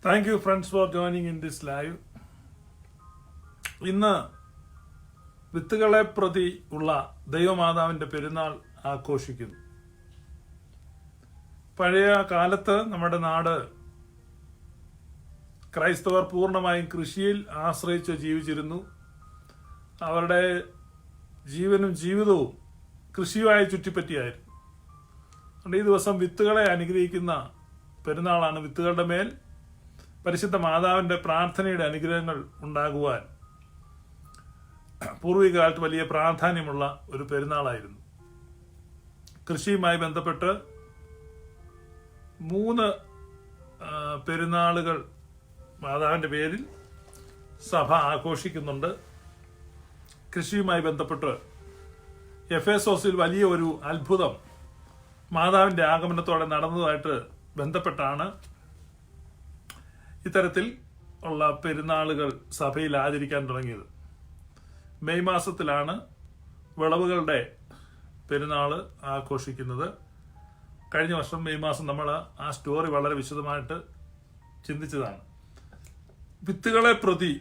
Thank you friends for joining in this live. ഇന്ന് വിത്തുകളെ പ്രതി ഉള്ള ദൈവമാതാവിന്റെ പെരുന്നാൾ ആഘോഷിക്കുന്നു. പഴയ കാലത്ത് നമ്മുടെ നാട് ക്രൈസ്തവർ പൂർണ്ണമായും കൃഷിയിൽ ആശ്രയിച്ച് ജീവിച്ചിരുന്നു. അവരുടെ ജീവനും ജീവിതവും കൃഷിയുമായി ചുറ്റിപ്പറ്റിയായിരുന്നു. അതുകൊണ്ട് ഈ ദിവസം വിത്തുകളെ അനുഗ്രഹിക്കുന്ന പെരുന്നാളാണ്. വിത്തുകളുടെ മേൽ പരിശുദ്ധ മാതാവിന്റെ പ്രാർത്ഥനയുടെ അനുഗ്രഹങ്ങൾ ഉണ്ടാകുവാൻ പൂർവികകാലത്ത് വലിയ പ്രാധാന്യമുള്ള ഒരു പെരുന്നാളായിരുന്നു. കൃഷിയുമായി ബന്ധപ്പെട്ട് 3 പെരുന്നാളുകൾ മാതാവിന്റെ പേരിൽ സഭ ആഘോഷിക്കുന്നുണ്ട്. കൃഷിയുമായി ബന്ധപ്പെട്ട് എഫേസോസിൽ വലിയ ഒരു അത്ഭുതം മാതാവിന്റെ ആഗമനത്തോടെ നടന്നതായിട്ട് ബന്ധപ്പെട്ടാണ് ഇത്തരത്തിൽ ഉള്ള പെരുന്നാളുകൾ സഭയിൽ ആചരിക്കാൻ തുടങ്ങിയത്. മെയ് മാസത്തിലാണ് വിളവുകളുടെ പെരുന്നാള് ആഘോഷിക്കുന്നത്. കഴിഞ്ഞ വർഷം മെയ് മാസം നമ്മൾ ആ സ്റ്റോറി വളരെ വിശദമായിട്ട് ചിന്തിച്ചതാണ്. വിത്തുകളെ പ്രതി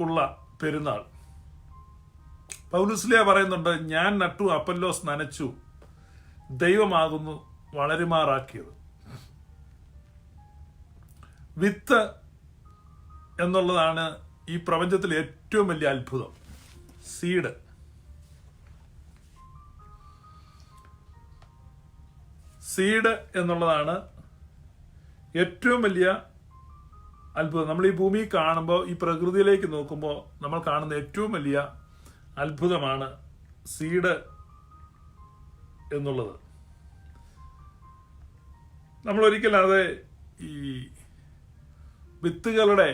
ഉള്ള പെരുന്നാൾ. പൗലോസ്ലീഹ പറയുന്നുണ്ട്, ഞാൻ നട്ടു, അപ്പൊല്ലോസ് നനച്ചു, ദൈവമാകുന്നു വളരുമാറാക്കിയത്. വിത്ത് എന്നുള്ളതാണ് ഈ പ്രപഞ്ചത്തിലെ ഏറ്റവും വലിയ അത്ഭുതം. സീഡ് എന്നുള്ളതാണ് ഏറ്റവും വലിയ അത്ഭുതം. നമ്മൾ ഈ ഭൂമി കാണുമ്പോൾ, ഈ പ്രകൃതിയിലേക്ക് നോക്കുമ്പോൾ നമ്മൾ കാണുന്ന ഏറ്റവും വലിയ അത്ഭുതമാണ് സീഡ് എന്നുള്ളത്. നമ്മൾ ഒരിക്കലും അത് ഈ വിത്തുകളുടെ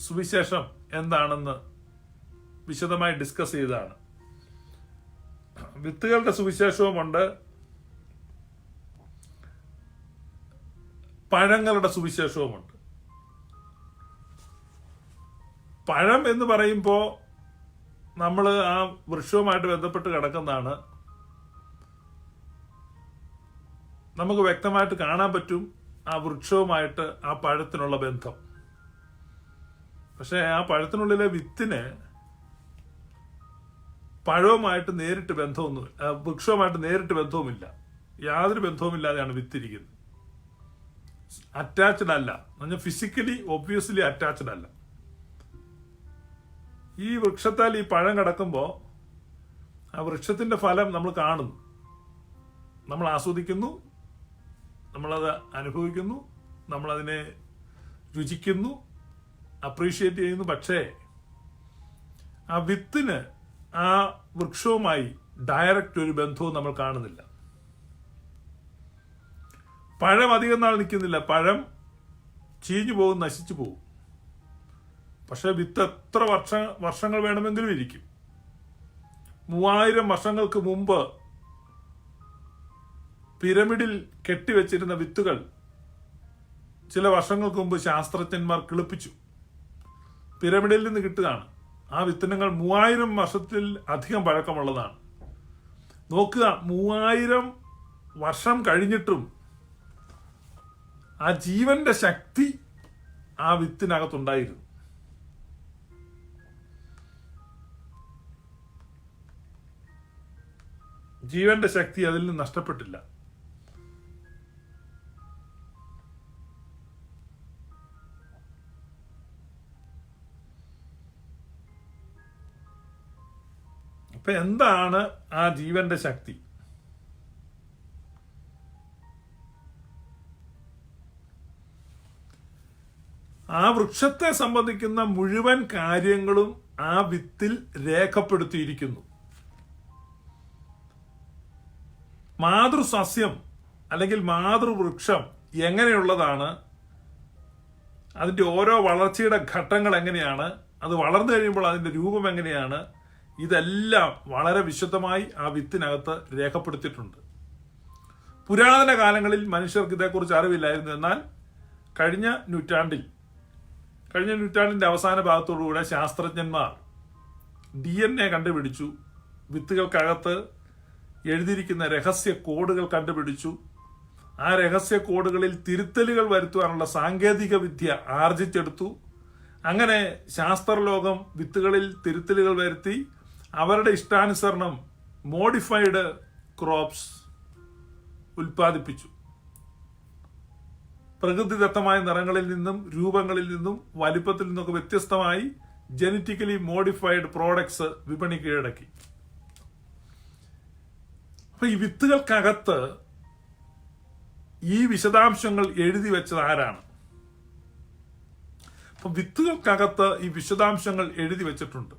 സുവിശേഷം എന്താണെന്ന് വിശദമായി ഡിസ്കസ് ചെയ്തതാണ്. വിത്തുകളുടെ സുവിശേഷവുമുണ്ട്, പഴങ്ങളുടെ സുവിശേഷവുമുണ്ട്. പഴം എന്ന് പറയുമ്പോൾ നമ്മൾ ആ വൃക്ഷവുമായിട്ട് ബന്ധപ്പെട്ട് കിടക്കുന്നതാണ്. നമുക്ക് വ്യക്തമായിട്ട് കാണാൻ പറ്റും ആ വൃക്ഷവുമായിട്ട് ആ പഴത്തിനുള്ള ബന്ധം. പക്ഷെ ആ പഴത്തിനുള്ളിലെ വിത്തിന് പഴവുമായിട്ട് നേരിട്ട് ബന്ധമൊന്നുമില്ല, വൃക്ഷവുമായിട്ട് നേരിട്ട് ബന്ധവുമില്ല. യാതൊരു ബന്ധവുമില്ലാതെയാണ് വിത്തിരിക്കുന്നത്. അറ്റാച്ച്ഡ് അല്ല, ഫിസിക്കലി ഒബ്വിയസ്ലി അറ്റാച്ച്ഡ് അല്ല. ഈ വൃക്ഷത്താൽ ഈ പഴം കിടക്കുമ്പോൾ ആ വൃക്ഷത്തിന്റെ ഫലം നമ്മൾ കാണുന്നു, നമ്മൾ ആസ്വദിക്കുന്നു, നമ്മളത് അനുഭവിക്കുന്നു, നമ്മളതിനെ രുചിക്കുന്നു, അപ്രീഷിയേറ്റ് ചെയ്യുന്നു. പക്ഷേ ആ വിത്തിന് ആ വൃക്ഷവുമായി ഡയറക്റ്റ് ഒരു ബന്ധവും നമ്മൾ കാണുന്നില്ല. പഴം അധികം നാൾ നിൽക്കുന്നില്ല, പഴം ചീഞ്ഞു പോകും, നശിച്ചു പോകും. പക്ഷെ വിത്ത് എത്ര വർഷങ്ങൾ വേണമെങ്കിലും ഇരിക്കും. 3000 വർഷങ്ങൾക്ക് മുമ്പ് പിരമിഡിൽ കെട്ടിവെച്ചിരുന്ന വിത്തുകൾ ചില വർഷങ്ങൾക്ക് മുമ്പ് ശാസ്ത്രജ്ഞന്മാർ കിളിപ്പിച്ചു. പിരമിഡിൽ നിന്ന് കിട്ടുകയാണ്. ആ വിത്തിനങ്ങൾ 3000 വർഷത്തിൽ അധികം പഴക്കമുള്ളതാണ്. നോക്കുക, 3000 വർഷം കഴിഞ്ഞിട്ടും ആ ജീവന്റെ ശക്തി ആ വിത്തിനകത്തുണ്ടായിരുന്നു. ജീവന്റെ ശക്തി അതിൽ നിന്ന് നഷ്ടപ്പെട്ടില്ല. അപ്പൊ എന്താണ് ആ ജീവന്റെ ശക്തി? ആ വൃക്ഷത്തെ സംബന്ധിക്കുന്ന മുഴുവൻ കാര്യങ്ങളും ആ വിത്തിൽ രേഖപ്പെടുത്തിയിരിക്കുന്നു. മാതൃസസ്യം അല്ലെങ്കിൽ മാതൃവൃക്ഷം എങ്ങനെയുള്ളതാണ്, അതിന്റെ ഓരോ വളർച്ചയുടെ ഘട്ടങ്ങൾ എങ്ങനെയാണ്, അത് വളർന്നു കഴിയുമ്പോൾ അതിന്റെ രൂപം എങ്ങനെയാണ്, ഇതെല്ലാം വളരെ വിശദമായി ആ വിത്തിനകത്ത് രേഖപ്പെടുത്തിയിട്ടുണ്ട്. പുരാതന കാലങ്ങളിൽ മനുഷ്യർക്ക് ഇതേക്കുറിച്ച് അറിവില്ലായിരുന്നു. എന്നാൽ കഴിഞ്ഞ നൂറ്റാണ്ടിന്റെ അവസാന ഭാഗത്തോടുകൂടെ ശാസ്ത്രജ്ഞന്മാർ DNA കണ്ടുപിടിച്ചു. വിത്തുകൾക്കകത്ത് എഴുതിയിരിക്കുന്ന രഹസ്യ കോഡുകൾ കണ്ടുപിടിച്ചു. ആ രഹസ്യ കോഡുകളിൽ തിരുത്തലുകൾ വരുത്തുവാനുള്ള സാങ്കേതിക വിദ്യ ആർജിച്ചെടുത്തു. അങ്ങനെ ശാസ്ത്രലോകം വിത്തുകളിൽ തിരുത്തലുകൾ വരുത്തി അവരുടെ ഇഷ്ടാനുസരണം മോഡിഫൈഡ് ക്രോപ്സ് ഉൽപ്പാദിപ്പിച്ചു. പ്രകൃതിദത്തമായ നിറങ്ങളിൽ നിന്നും രൂപങ്ങളിൽ നിന്നും വലിപ്പത്തിൽ നിന്നൊക്കെ വ്യത്യസ്തമായി ജനറ്റിക്കലി മോഡിഫൈഡ് പ്രോഡക്ട്സ് വിപണി കീഴടക്കി. അപ്പൊ ഈ വിത്തുകൾക്കകത്ത് ഈ വിശദാംശങ്ങൾ എഴുതി വെച്ചത് ആരാണ്? അപ്പൊ വിത്തുകൾക്കകത്ത് ഈ വിശദാംശങ്ങൾ എഴുതി വെച്ചിട്ടുണ്ട്.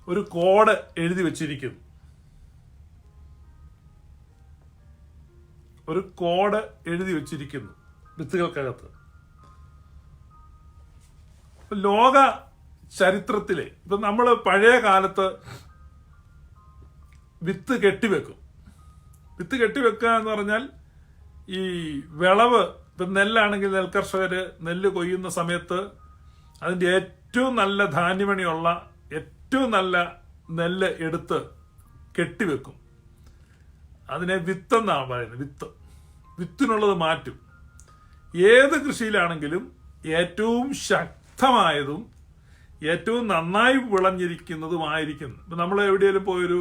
ഒരു കോഡ് എഴുതി വെച്ചിരിക്കുന്നു. ഒരു കോഡ് എഴുതി വെച്ചിരിക്കുന്നു വിത്തുകൾക്കകത്ത്. ലോക ചരിത്രത്തിലെ ഇപ്പൊ നമ്മൾ പഴയ കാലത്ത് വിത്ത് കെട്ടിവെക്കും. വിത്ത് കെട്ടിവെക്കുക എന്ന് പറഞ്ഞാൽ ഈ വിളവ്, ഇപ്പൊ നെല്ലാണെങ്കിൽ നെൽകർഷകര് നെല്ല് കൊയ്യുന്ന സമയത്ത് അതിന്റെ ഏറ്റവും നല്ല ധാന്യമണിയുള്ള ഏറ്റവും നല്ല നെല്ല് എടുത്ത് കെട്ടിവെക്കും. അതിനെ വിത്തെന്നാണ് പറയുന്നത്. വിത്തിനുള്ളത് മാറ്റും. ഏത് കൃഷിയിലാണെങ്കിലും ഏറ്റവും ശക്തമായതും ഏറ്റവും നന്നായി വിളഞ്ഞിരിക്കുന്നതുമായിരിക്കും. ഇപ്പൊ നമ്മൾ എവിടെയെങ്കിലും പോയൊരു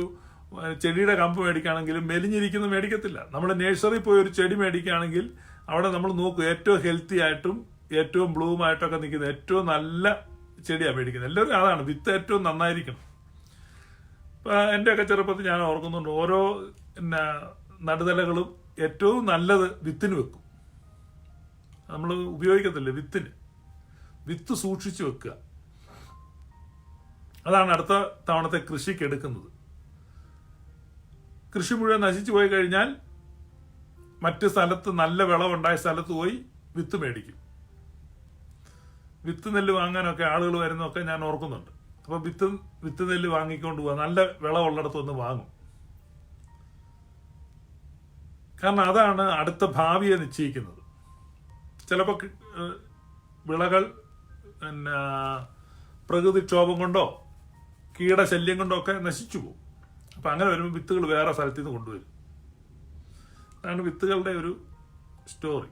ചെടിയുടെ കമ്പ് മേടിക്കുകയാണെങ്കിലും മെലിഞ്ഞിരിക്കുന്നത് മേടിക്കത്തില്ല. നമ്മൾ നഴ്സറി പോയി ഒരു ചെടി മേടിക്കുകയാണെങ്കിൽ അവിടെ നമ്മൾ നോക്കും ഏറ്റവും ഹെൽത്തി ആയിട്ടും ഏറ്റവും ബ്ലൂമായിട്ടൊക്കെ നിൽക്കുന്ന ഏറ്റവും നല്ല ചെടിയാണ് മേടിക്കുന്നത്. എല്ലാവരും അതാണ്, വിത്ത് ഏറ്റവും നന്നായിരിക്കണം. ഇപ്പൊ എന്റെയൊക്കെ ചെറുപ്പത്തിൽ ഞാൻ ഓർക്കുന്നുണ്ട്, ഓരോ നടുതലകളും ഏറ്റവും നല്ലത് വിത്തിന് വെക്കും. നമ്മൾ ഉപയോഗിക്കത്തില്ല വിത്തിന്. വിത്ത് സൂക്ഷിച്ചു വെക്കുക. അതാണ് അടുത്ത തവണത്തെ കൃഷിക്ക് എടുക്കുന്നത്. കൃഷി മുഴുവൻ നശിച്ചു പോയി കഴിഞ്ഞാൽ മറ്റ് സ്ഥലത്ത് നല്ല വിളവുണ്ടായ സ്ഥലത്ത് പോയി വിത്ത് മേടിക്കും. വിത്ത് നെല്ല് വാങ്ങാനൊക്കെ ആളുകൾ വരുന്നതൊക്കെ ഞാൻ ഓർക്കുന്നുണ്ട്. അപ്പൊ വിത്ത് നെല്ല് വാങ്ങിക്കൊണ്ട് പോവാ, നല്ല വിളവുള്ളിടത്തൊന്ന് വാങ്ങും. കാരണം അതാണ് അടുത്ത ഭാവിയെ നിശ്ചയിക്കുന്നത്. ചിലപ്പോൾ വിളകൾ പ്രകൃതിക്ഷോഭം കൊണ്ടോ കീടശല്യം കൊണ്ടോ ഒക്കെ നശിച്ചു പോകും. അപ്പൊ അങ്ങനെ വരുമ്പോൾ വിത്തുകൾ വേറെ സ്ഥലത്ത് നിന്ന് കൊണ്ടുവരും. അതാണ് വിത്തുകളുടെ ഒരു സ്റ്റോറി.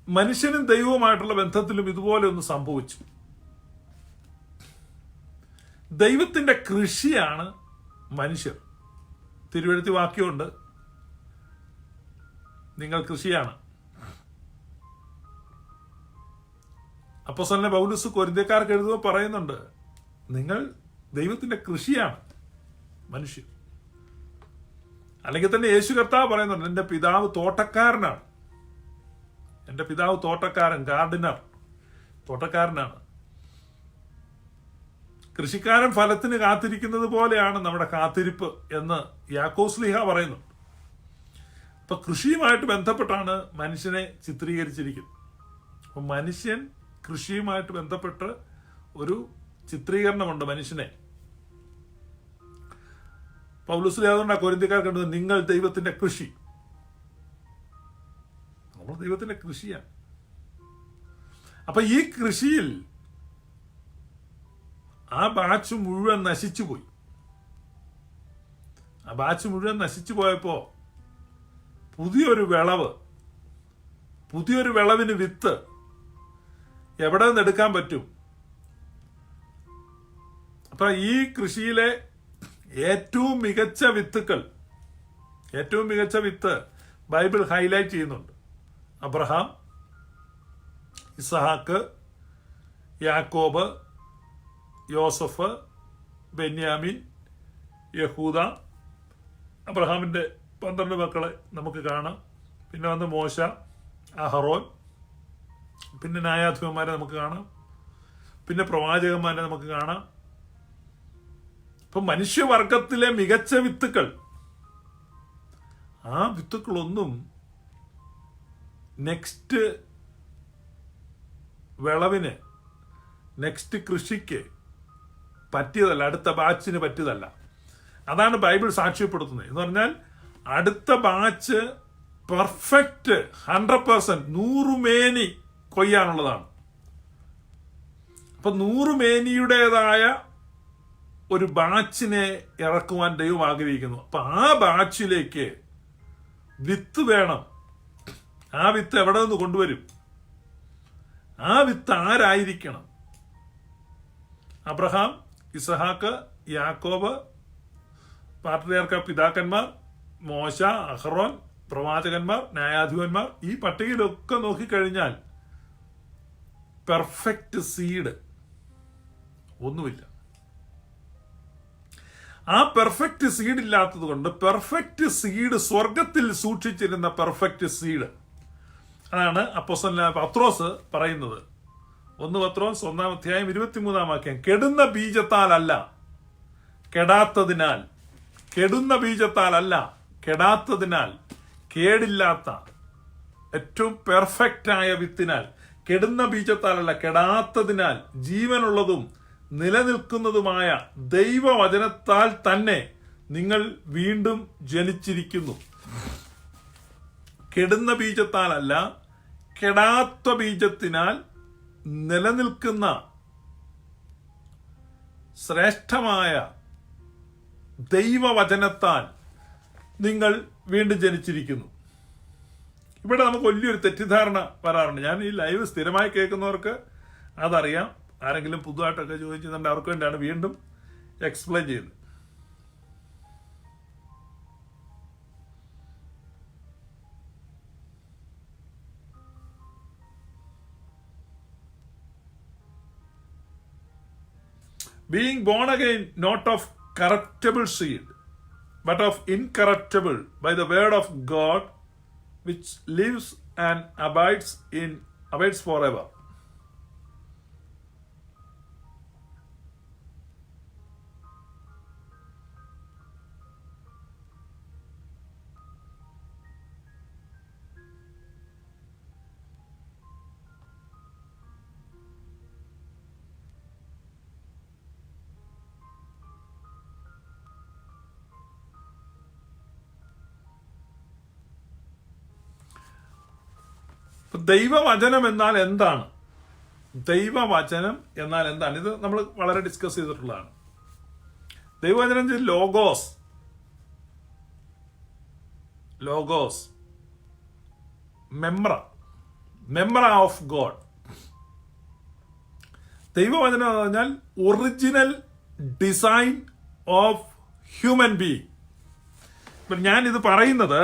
മനുഷ്യനും ദൈവവുമായിട്ടുള്ള ബന്ധത്തിലും ഇതുപോലെ ഒന്ന് സംഭവിച്ചു. ദൈവത്തിന്റെ കൃഷിയാണ് മനുഷ്യർ. തിരുവെഴുത്തി വാക്യമുണ്ട്, നിങ്ങൾ കൃഷിയാണ്. അപ്പോസ്തലനായ പൗലോസ് കൊരിന്ത്യക്കാർക്ക് എഴുതുമ്പോൾ പറയുന്നുണ്ട്, നിങ്ങൾ ദൈവത്തിന്റെ കൃഷിയാണ് മനുഷ്യർ. അല്ലെങ്കിൽ തന്നെ യേശു കർത്താവ് പറയുന്നുണ്ട്, എന്റെ പിതാവ് തോട്ടക്കാരനാണ്. എന്റെ പിതാവ് തോട്ടക്കാരൻ, ഗാർഡനർ, തോട്ടക്കാരനാണ്. കൃഷിക്കാരൻ ഫലത്തിന് കാത്തിരിക്കുന്നത് പോലെയാണ് നമ്മുടെ കാത്തിരിപ്പ് എന്ന് യാക്കോബ് ശ്ലീഹ പറയുന്നുണ്ട്. അപ്പൊ കൃഷിയുമായിട്ട് ബന്ധപ്പെട്ടാണ് മനുഷ്യനെ ചിത്രീകരിച്ചിരിക്കുന്നത്. അപ്പൊ മനുഷ്യൻ കൃഷിയുമായിട്ട് ബന്ധപ്പെട്ട് ഒരു ചിത്രീകരണമുണ്ട് മനുഷ്യനെ. പൗലോസ് അതുകൊണ്ടാണ് കൊരിന്ത്യക്കാർ കണ്ടത്, നിങ്ങൾ ദൈവത്തിന്റെ കൃഷി. നമ്മൾ ദൈവത്തിന്റെ കൃഷിയാണ്. അപ്പൊ ഈ കൃഷിയിൽ ആ ബാച്ച് മുഴുവൻ നശിച്ചുപോയി. ആ ബാച്ച് മുഴുവൻ നശിച്ചു പോയപ്പോ പുതിയൊരു വിളവിന് വിത്ത് എവിടെ നിന്ന് എടുക്കാൻ പറ്റും? അപ്പൊ ഈ കൃഷിയിലെ ഏറ്റവും മികച്ച വിത്ത് ബൈബിൾ ഹൈലൈറ്റ് ചെയ്യുന്നുണ്ട്. അബ്രഹാം, ഇസഹാക്ക്, യാക്കോബ്, യോസഫ്, ബെന്യാമിൻ, യഹൂദ. അബ്രഹാമിന്റെ 12 മക്കളെ നമുക്ക് കാണാം. പിന്നെ വന്ന് മോശ, അഹറോൻ, പിന്നെ ന്യായാധിപന്മാരെ നമുക്ക് കാണാം, പിന്നെ പ്രവാചകന്മാരെ നമുക്ക് കാണാം. ഇപ്പൊ മനുഷ്യവർഗത്തിലെ മികച്ച വിത്തുക്കൾ, ആ വിത്തുക്കളൊന്നും നെക്സ്റ്റ് വിളവിന്, നെക്സ്റ്റ് കൃഷിക്ക് പറ്റിയതല്ല, അടുത്ത ബാച്ചിന് പറ്റിയതല്ല. അതാണ് ബൈബിൾ സാക്ഷ്യപ്പെടുത്തുന്നത്. എന്ന് പറഞ്ഞാൽ അടുത്ത ബാച്ച് പെർഫെക്റ്റ് 100% 100 മേനി കൊയ്യാനുള്ളതാണ്. അപ്പൊ 100 മേനിയുടേതായ ഒരു ബാച്ചിനെ ഇറക്കുവാൻ ദൈവം ആഗ്രഹിക്കുന്നു. അപ്പൊ ആ ബാച്ചിലേക്ക് വിത്ത് വേണം. ആ വിത്ത് എവിടെ നിന്ന് കൊണ്ടുവരും? ആ വിത്ത് ആരായിരിക്കണം? അബ്രഹാം, ഇസഹാക്ക്, യാക്കോബ്, പാട്രിയാർക്ക പിതാക്കന്മാർ, മോശ, അഹ്റോൻ, പ്രവാചകന്മാർ, ന്യായാധിപന്മാർ, ഈ പട്ടികയിലൊക്കെ നോക്കിക്കഴിഞ്ഞാൽ പെർഫെക്റ്റ് സീഡ് ഒന്നുമില്ല. ആ പെർഫെക്റ്റ് സീഡ് ഇല്ലാത്തത് കൊണ്ട് പെർഫെക്റ്റ് സീഡ് സ്വർഗത്തിൽ സൂക്ഷിച്ചിരുന്ന പെർഫെക്റ്റ് സീഡ് അതാണ് അപ്പോസ്തലനായ പത്രോസ് പറയുന്നത്. 1 പത്രോസ് 1 അധ്യായം 23 വാക്യം. കെടുന്ന ബീജത്താലല്ല, കെടാത്തതിനാൽ. കെടുന്ന ബീജത്താലല്ല, കെടാത്തതിനാൽ. കേടില്ലാത്ത ഏറ്റവും പെർഫെക്റ്റായ വിത്തിനാൽ, കെടുന്ന ബീജത്താലല്ല, കെടാത്തതിനാൽ ജീവനുള്ളതും നിലനിൽക്കുന്നതുമായ ദൈവവചനത്താൽ തന്നെ നിങ്ങൾ വീണ്ടും ജനിച്ചിരിക്കുന്നു. കെടുന്ന ബീജത്താലല്ല, കെടാത്ത ബീജത്തിനാൽ നിലനിൽക്കുന്ന ശ്രേഷ്ഠമായ ദൈവവചനത്താൽ നിങ്ങൾ വീണ്ടും ജനിച്ചിരിക്കുന്നു. ഇവിടെ നമുക്ക് വലിയൊരു തെറ്റിദ്ധാരണ വരാറുണ്ട്. ഞാൻ ഈ ലൈവ് സ്ഥിരമായി കേൾക്കുന്നവർക്ക് അതറിയാം. ആരെങ്കിലും പുതുതായിട്ടൊക്കെ ചോദിച്ചിട്ടുണ്ട്, അവർക്ക് വേണ്ടിയാണ് വീണ്ടും എക്സ്പ്ലെയിൻ ചെയ്യുന്നത്. Being born again, not of corruptible seed, but of incorruptible, by the word of God, which lives and abides forever. ദൈവവചനം എന്നാൽ എന്താണ്? ദൈവവചനം എന്നാൽ എന്താണ്? ഇത് നമ്മൾ വളരെ ഡിസ്കസ് ചെയ്തിട്ടുള്ളതാണ്. ദൈവവചനം ലോഗോസ്, ലോഗോസ്, മെമ്ര ഓഫ് ഗോഡ്. ദൈവവചനം എന്ന് പറഞ്ഞാൽ original design of human being. ഇപ്പം ഞാനിത് പറയുന്നത്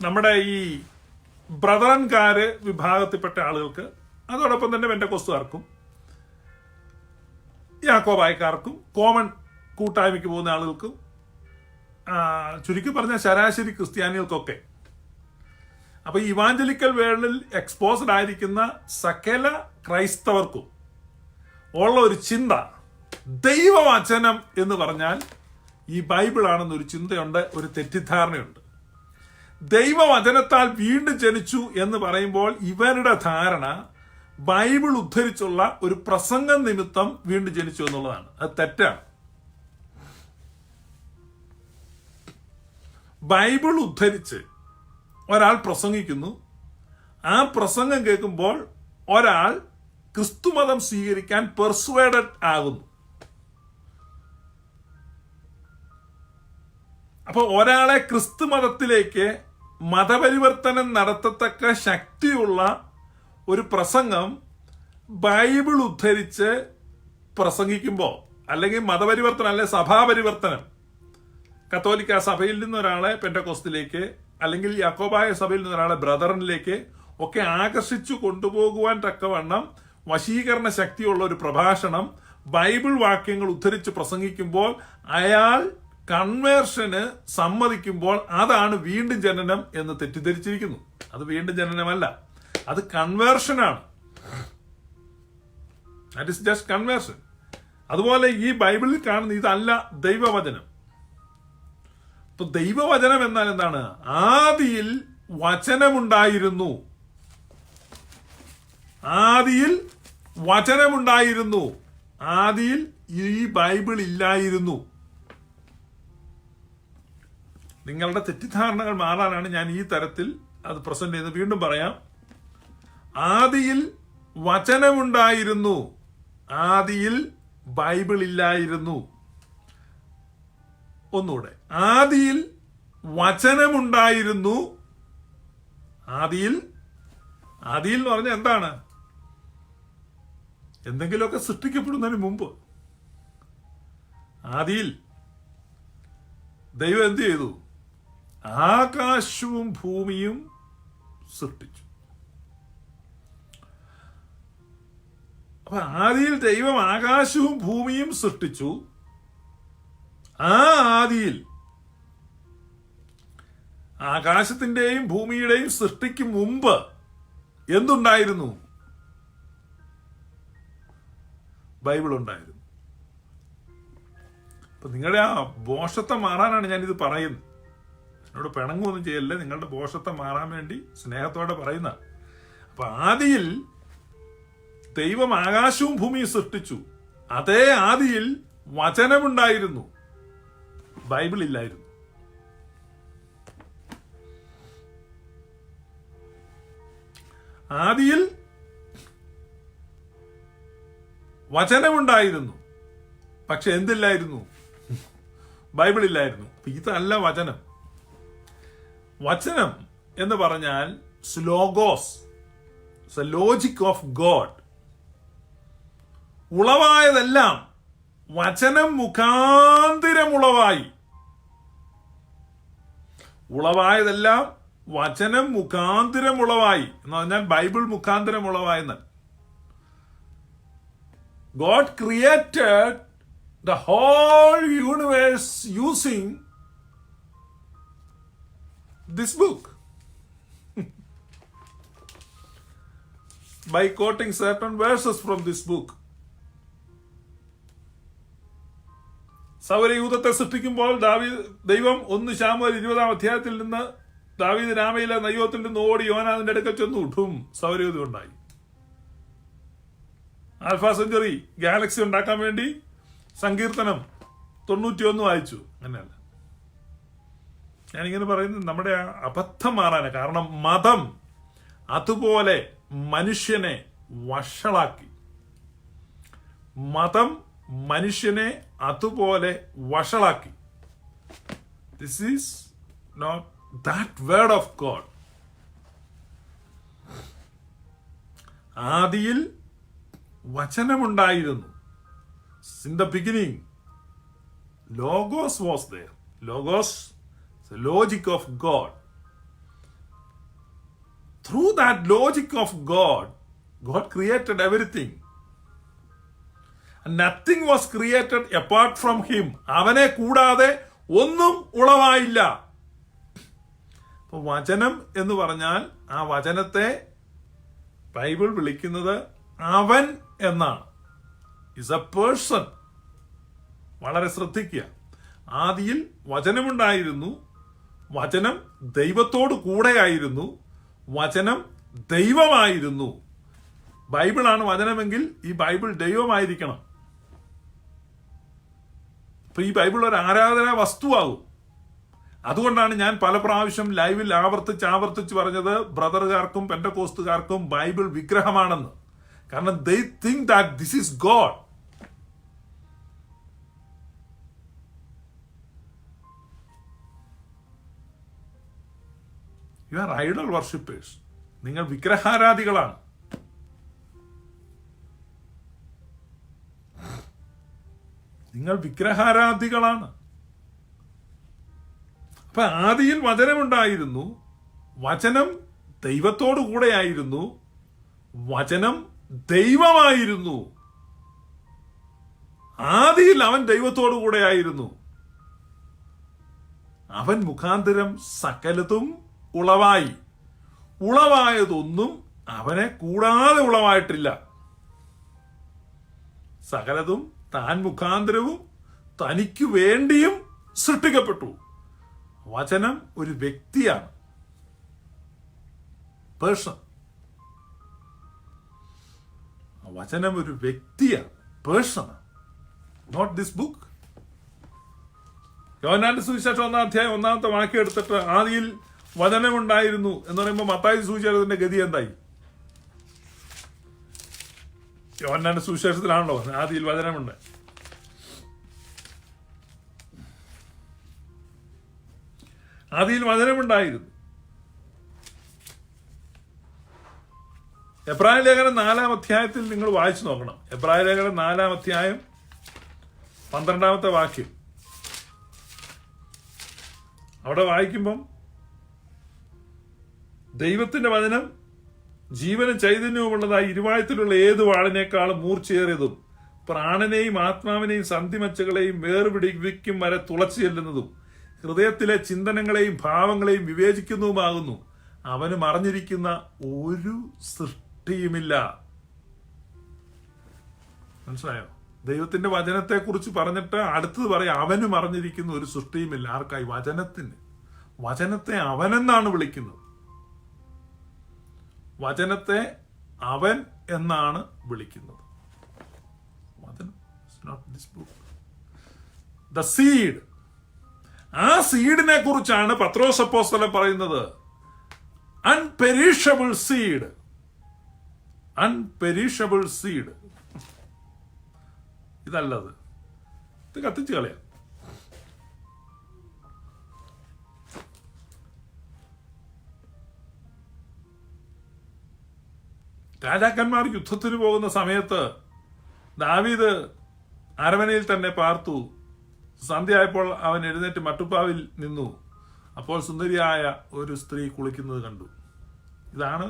നമ്മുടെ ഈ ബ്രദറൻകാര് വിഭാഗത്തിൽപ്പെട്ട ആളുകൾക്ക്, അതോടൊപ്പം തന്നെ പെന്തക്കോസ്തുകാർക്കും യാക്കോബായക്കാർക്കും കോമൺ കൂട്ടായ്മയ്ക്ക് പോകുന്ന ആളുകൾക്കും, ചുരുക്കി പറഞ്ഞ ശരാശരി ക്രിസ്ത്യാനികൾക്കൊക്കെ, അപ്പൊ ഇവാഞ്ചലിക്കൽ വേൾഡിൽ എക്സ്പോസ്ഡ് ആയിരിക്കുന്ന സകല ക്രൈസ്തവർക്കും ഉള്ള ഒരു ചിന്ത, ദൈവവചനം എന്ന് പറഞ്ഞാൽ ഈ ബൈബിളാണെന്നൊരു ചിന്തയുണ്ട്, ഒരു തെറ്റിദ്ധാരണയുണ്ട്. ദൈവവചനത്താൽ വീണ്ടും ജനിച്ചു എന്ന് പറയുമ്പോൾ ഇവരുടെ ധാരണ ബൈബിൾ ഉദ്ധരിച്ചുള്ള ഒരു പ്രസംഗം നിമിത്തം വീണ്ടും ജനിച്ചു എന്നുള്ളതാണ്. അത് തെറ്റാണ്. ബൈബിൾ ഉദ്ധരിച്ച് ഒരാൾ പ്രസംഗിക്കുന്നു, ആ പ്രസംഗം കേൾക്കുമ്പോൾ ഒരാൾ ക്രിസ്തുമതം സ്വീകരിക്കാൻ പെർസ്വേഡഡ് ആകുന്നു. അപ്പൊ ഒരാളെ ക്രിസ്തുമതത്തിലേക്ക് മതപരിവർത്തനം നടത്തത്തക്ക ശക്തിയുള്ള ഒരു പ്രസംഗം ബൈബിൾ ഉദ്ധരിച്ച് പ്രസംഗിക്കുമ്പോൾ, അല്ലെങ്കിൽ മതപരിവർത്തനം, അല്ലെ സഭാപരിവർത്തനം, കത്തോലിക്ക സഭയിൽ നിന്നൊരാളെ പെന്തക്കോസ്തിലേക്ക്, അല്ലെങ്കിൽ യാക്കോബായ സഭയിൽ നിന്നൊരാളെ ബ്രദറിനിലേക്ക് ഒക്കെ ആകർഷിച്ചു കൊണ്ടുപോകുവാൻ തക്കവണ്ണം വശീകരണ ശക്തിയുള്ള ഒരു പ്രഭാഷണം ബൈബിൾ വാക്യങ്ങൾ ഉദ്ധരിച്ച് പ്രസംഗിക്കുമ്പോൾ അയാൾ കൺവേർഷന് സമ്മതിക്കുമ്പോൾ അതാണ് വീണ്ടും ജനനം എന്ന് തെറ്റിദ്ധരിച്ചിരിക്കുന്നു. അത് വീണ്ടും ജനനമല്ല, അത് കൺവേർഷനാണ്. That is just conversion. അതുപോലെ ഈ ബൈബിളിൽ കാണുന്ന ഇതല്ല ദൈവവചനം. ഇപ്പൊ ദൈവവചനം എന്നാൽ എന്താണ്? ആദിയിൽ വചനമുണ്ടായിരുന്നു, ആദിയിൽ വചനമുണ്ടായിരുന്നു, ആദിയിൽ ഈ ബൈബിൾ ഇല്ലായിരുന്നു. നിങ്ങളുടെ തെറ്റിദ്ധാരണകൾ മാറാനാണ് ഞാൻ ഈ തരത്തിൽ അത് പ്രസന്റ് ചെയ്ത്. വീണ്ടും പറയാം, ആദിയിൽ വചനമുണ്ടായിരുന്നു, ആദിയിൽ ബൈബിൾ ഇല്ലായിരുന്നു. ഒന്നുകൂടെ, ആദിയിൽ വചനമുണ്ടായിരുന്നു. ആദിയിൽ എന്ന് പറഞ്ഞാൽ എന്താണ്? എന്തെങ്കിലുമൊക്കെ സൃഷ്ടിക്കപ്പെടുന്നതിന് മുമ്പ് ആദിയിൽ ദൈവം എന്ത് ചെയ്തു? ആകാശവും ഭൂമിയും സൃഷ്ടിച്ചു. അപ്പൊ ആദിയിൽ ദൈവം ആകാശവും ഭൂമിയും സൃഷ്ടിച്ചു. ആ ആദിയിൽ ആകാശത്തിന്റെയും ഭൂമിയുടെയും സൃഷ്ടിക്ക് മുമ്പ് എന്തുണ്ടായിരുന്നു? ബൈബിൾ ഉണ്ടായിരുന്നു. അപ്പൊ നിങ്ങളുടെ ആ ബോഷത്വം മാറാനാണ് ഞാനിത് പറയുന്നത്. എന്നോട് പിണങ്ങൊന്നും ചെയ്യല്ലേ, നിങ്ങളുടെ ബോഷത്വം മാറാൻ വേണ്ടി സ്നേഹത്തോടെ പറയുന്ന. അപ്പൊ ആദിയിൽ ദൈവം ആകാശവും ഭൂമിയും സൃഷ്ടിച്ചു. അതേ ആദിയിൽ വചനമുണ്ടായിരുന്നു, ബൈബിൾ ഇല്ലായിരുന്നു. ആദിയിൽ വചനമുണ്ടായിരുന്നു, പക്ഷെ എന്തില്ലായിരുന്നു? ബൈബിൾ ഇല്ലായിരുന്നു. ഇതല്ല വചനം. വചനം എന്ന് പറഞ്ഞാൽ ലോഗോസ്, ലോജിക് ഓഫ് ഗോഡ്. ഉളവായതെല്ലാം വചനം മുഖാന്തിരം ഉളവായി. ഉളവായതെല്ലാം വചനം മുഖാന്തിരം ഉളവായി എന്ന് പറഞ്ഞാൽ ബൈബിൾ മുഖാന്തിരം ഉളവായെന്ന്. God created the whole universe using this book by quoting certain verses from this book. സൗരയൂഥത്തെ സൃഷ്ടിക്കുമ്പോൾ ദൈവം 1 ശമൂവേൽ 20-ാം അധ്യായത്തിൽ നിന്ന് ദാവീദ് രാമയിലെ നയ്യോത്തിൽ നിന്ന് ഓടി യോനാഥിന്റെ അടുക്കൽ ചെന്നു ഉഠും സൗരയൂഥം ഉണ്ടായി. ആൽഫ സെഞ്ചുറി ഗാലക്സി ഉണ്ടാക്കാൻ വേണ്ടി സങ്കീർത്തനം 91 വായിച്ചു. അങ്ങനെയല്ല ഞാനിങ്ങനെ പറയുന്നത്, നമ്മുടെ ആ അബദ്ധം മാറാനാണ്. കാരണം മതം അതുപോലെ മനുഷ്യനെ വഷളാക്കി. മതം മനുഷ്യനെ അതുപോലെ വഷളാക്കി. This is not that word of God. ആദിയിൽ വചനമുണ്ടായിരുന്നു. In the beginning, Logos was there. Logos, the logic of God. Through that logic of God, God created everything. And nothing was created apart from Him. അവനെ കൂടാതെ ഒന്നും ഉളവായില്ല. വചനം എന്ന് പറഞ്ഞാൽ ആ വചനത്തെ ബൈബിൾ വിളിക്കുന്നത് അവൻ എന്നാണ്. Is A person. വളരെ ശ്രദ്ധിക്കുക. ആദിയിൽ വചനമുണ്ടായിരുന്നു, വചനം ദൈവത്തോട് കൂടെയായിരുന്നു, വചനം ദൈവമായിരുന്നു. ബൈബിളാണ് വചനമെങ്കിൽ ഈ ബൈബിൾ ദൈവമായിരിക്കണം. അപ്പൊ ഈ ബൈബിൾ ഒരു ആരാധനാ വസ്തുവാകും. അതുകൊണ്ടാണ് ഞാൻ പല പ്രാവശ്യം ലൈവിൽ ആവർത്തിച്ച് പറഞ്ഞത് ബ്രദറുകാർക്കും പെന്തക്കോസ്തുകാർക്കും ബൈബിൾ വിഗ്രഹമാണെന്ന്. കാരണം they think that this is God. You are idol worshippers. നിങ്ങൾ വിഗ്രഹാരാധികളാണ്. നിങ്ങൾ വിഗ്രഹാരാധികളാണ്. അപ്പൊ ആദിയിൽ വചനമുണ്ടായിരുന്നു, വചനം ദൈവത്തോടു കൂടെയായിരുന്നു, വചനം ദൈവമായിരുന്നു. ആദിയിൽ അവൻ ദൈവത്തോടു കൂടെയായിരുന്നു. അവൻ മുഖാന്തരം സകലതും ഉളവായി. ഉളവായതൊന്നും അവനെ കൂടാതെ ഉളവായിട്ടില്ല. സകലതും താൻ മുഖാന്തരവും തനിക്ക് വേണ്ടിയും സൃഷ്ടിക്കപ്പെട്ടു. വചനം ഒരു വ്യക്തിയാണ്, പേഴ്സൺ. വചനം ഒരു വ്യക്തിയാണ്, പേഴ്സൺ, നോട്ട് ദിസ് ബുക്ക്. യോഹന്നാന്റെ സുവിശേഷം 1-ാം അധ്യായം 1-ാമത്തെ വാക്യം എടുത്തിട്ട് ആദിയിൽ വചനമുണ്ടായിരുന്നു എന്ന് പറയുമ്പോൾ മത്തായി സുവിശേഷത്തിന്റെ ഗതി എന്തായി? യോഹന്നാന്റെ സുവിശേഷത്തിലാണല്ലോ ആദിയിൽ വചനമുണ്ട്. ആദിയിൽ വചനമുണ്ടായിരുന്നു. എബ്രായ ലേഖനം 4-ാം അധ്യായത്തിൽ നിങ്ങൾ വായിച്ചു നോക്കണം. എബ്രായ ലേഖനം 4-ാം അധ്യായം 12-ാമത്തെ വാക്യം. അവിടെ വായിക്കുമ്പം ദൈവത്തിന്റെ വചനം ജീവനും ചൈതന്യവുമുള്ളതായി ഇരുവായത്തിലുള്ള ഏത് വാളിനേക്കാളും മൂർച്ചയേറിയതും പ്രാണനെയും ആത്മാവിനെയും സന്ധിമച്ചകളെയും വേർപിടിക്കും വരെ തുളച്ചു ചെല്ലുന്നതും ഹൃദയത്തിലെ ചിന്തനങ്ങളെയും ഭാവങ്ങളെയും വിവേചിക്കുന്നതുമാകുന്നു. അവന് മറഞ്ഞിരിക്കുന്ന ഒരു സൃഷ്ടിയുമില്ല. മനസ്സിലായോ? ദൈവത്തിന്റെ വചനത്തെ കുറിച്ച് പറഞ്ഞിട്ട് അടുത്തത് പറയാം, അവന് മറഞ്ഞിരിക്കുന്ന ഒരു സൃഷ്ടിയുമില്ല. ആർക്കായി? വചനത്തിന്. വചനത്തെ അവനെന്നാണ് വിളിക്കുന്നത്. വചനത്തെ അവൻ എന്നാണ് വിളിക്കുന്നത്. The seed. ആ സീഡിനെ കുറിച്ചാണ് പത്രോസ് അപ്പോസ്തലൻ പറയുന്നത്. അൺപെരീഷബിൾ സീഡ്. അൺപെരീഷബിൾ സീഡ്. ഇതല്ലത്. ഇത് കത്തിച്ച് കളയാം. രാജാക്കന്മാർ യുദ്ധത്തിന് പോകുന്ന സമയത്ത് ദാവീദ് അരമനയിൽ തന്നെ പാർത്തു. സന്ധ്യയായപ്പോൾ അവൻ എഴുന്നേറ്റ് മട്ടുപ്പാവിൽ നിന്നു. അപ്പോൾ സുന്ദരിയായ ഒരു സ്ത്രീ കുളിക്കുന്നത് കണ്ടു. ഇതാണ്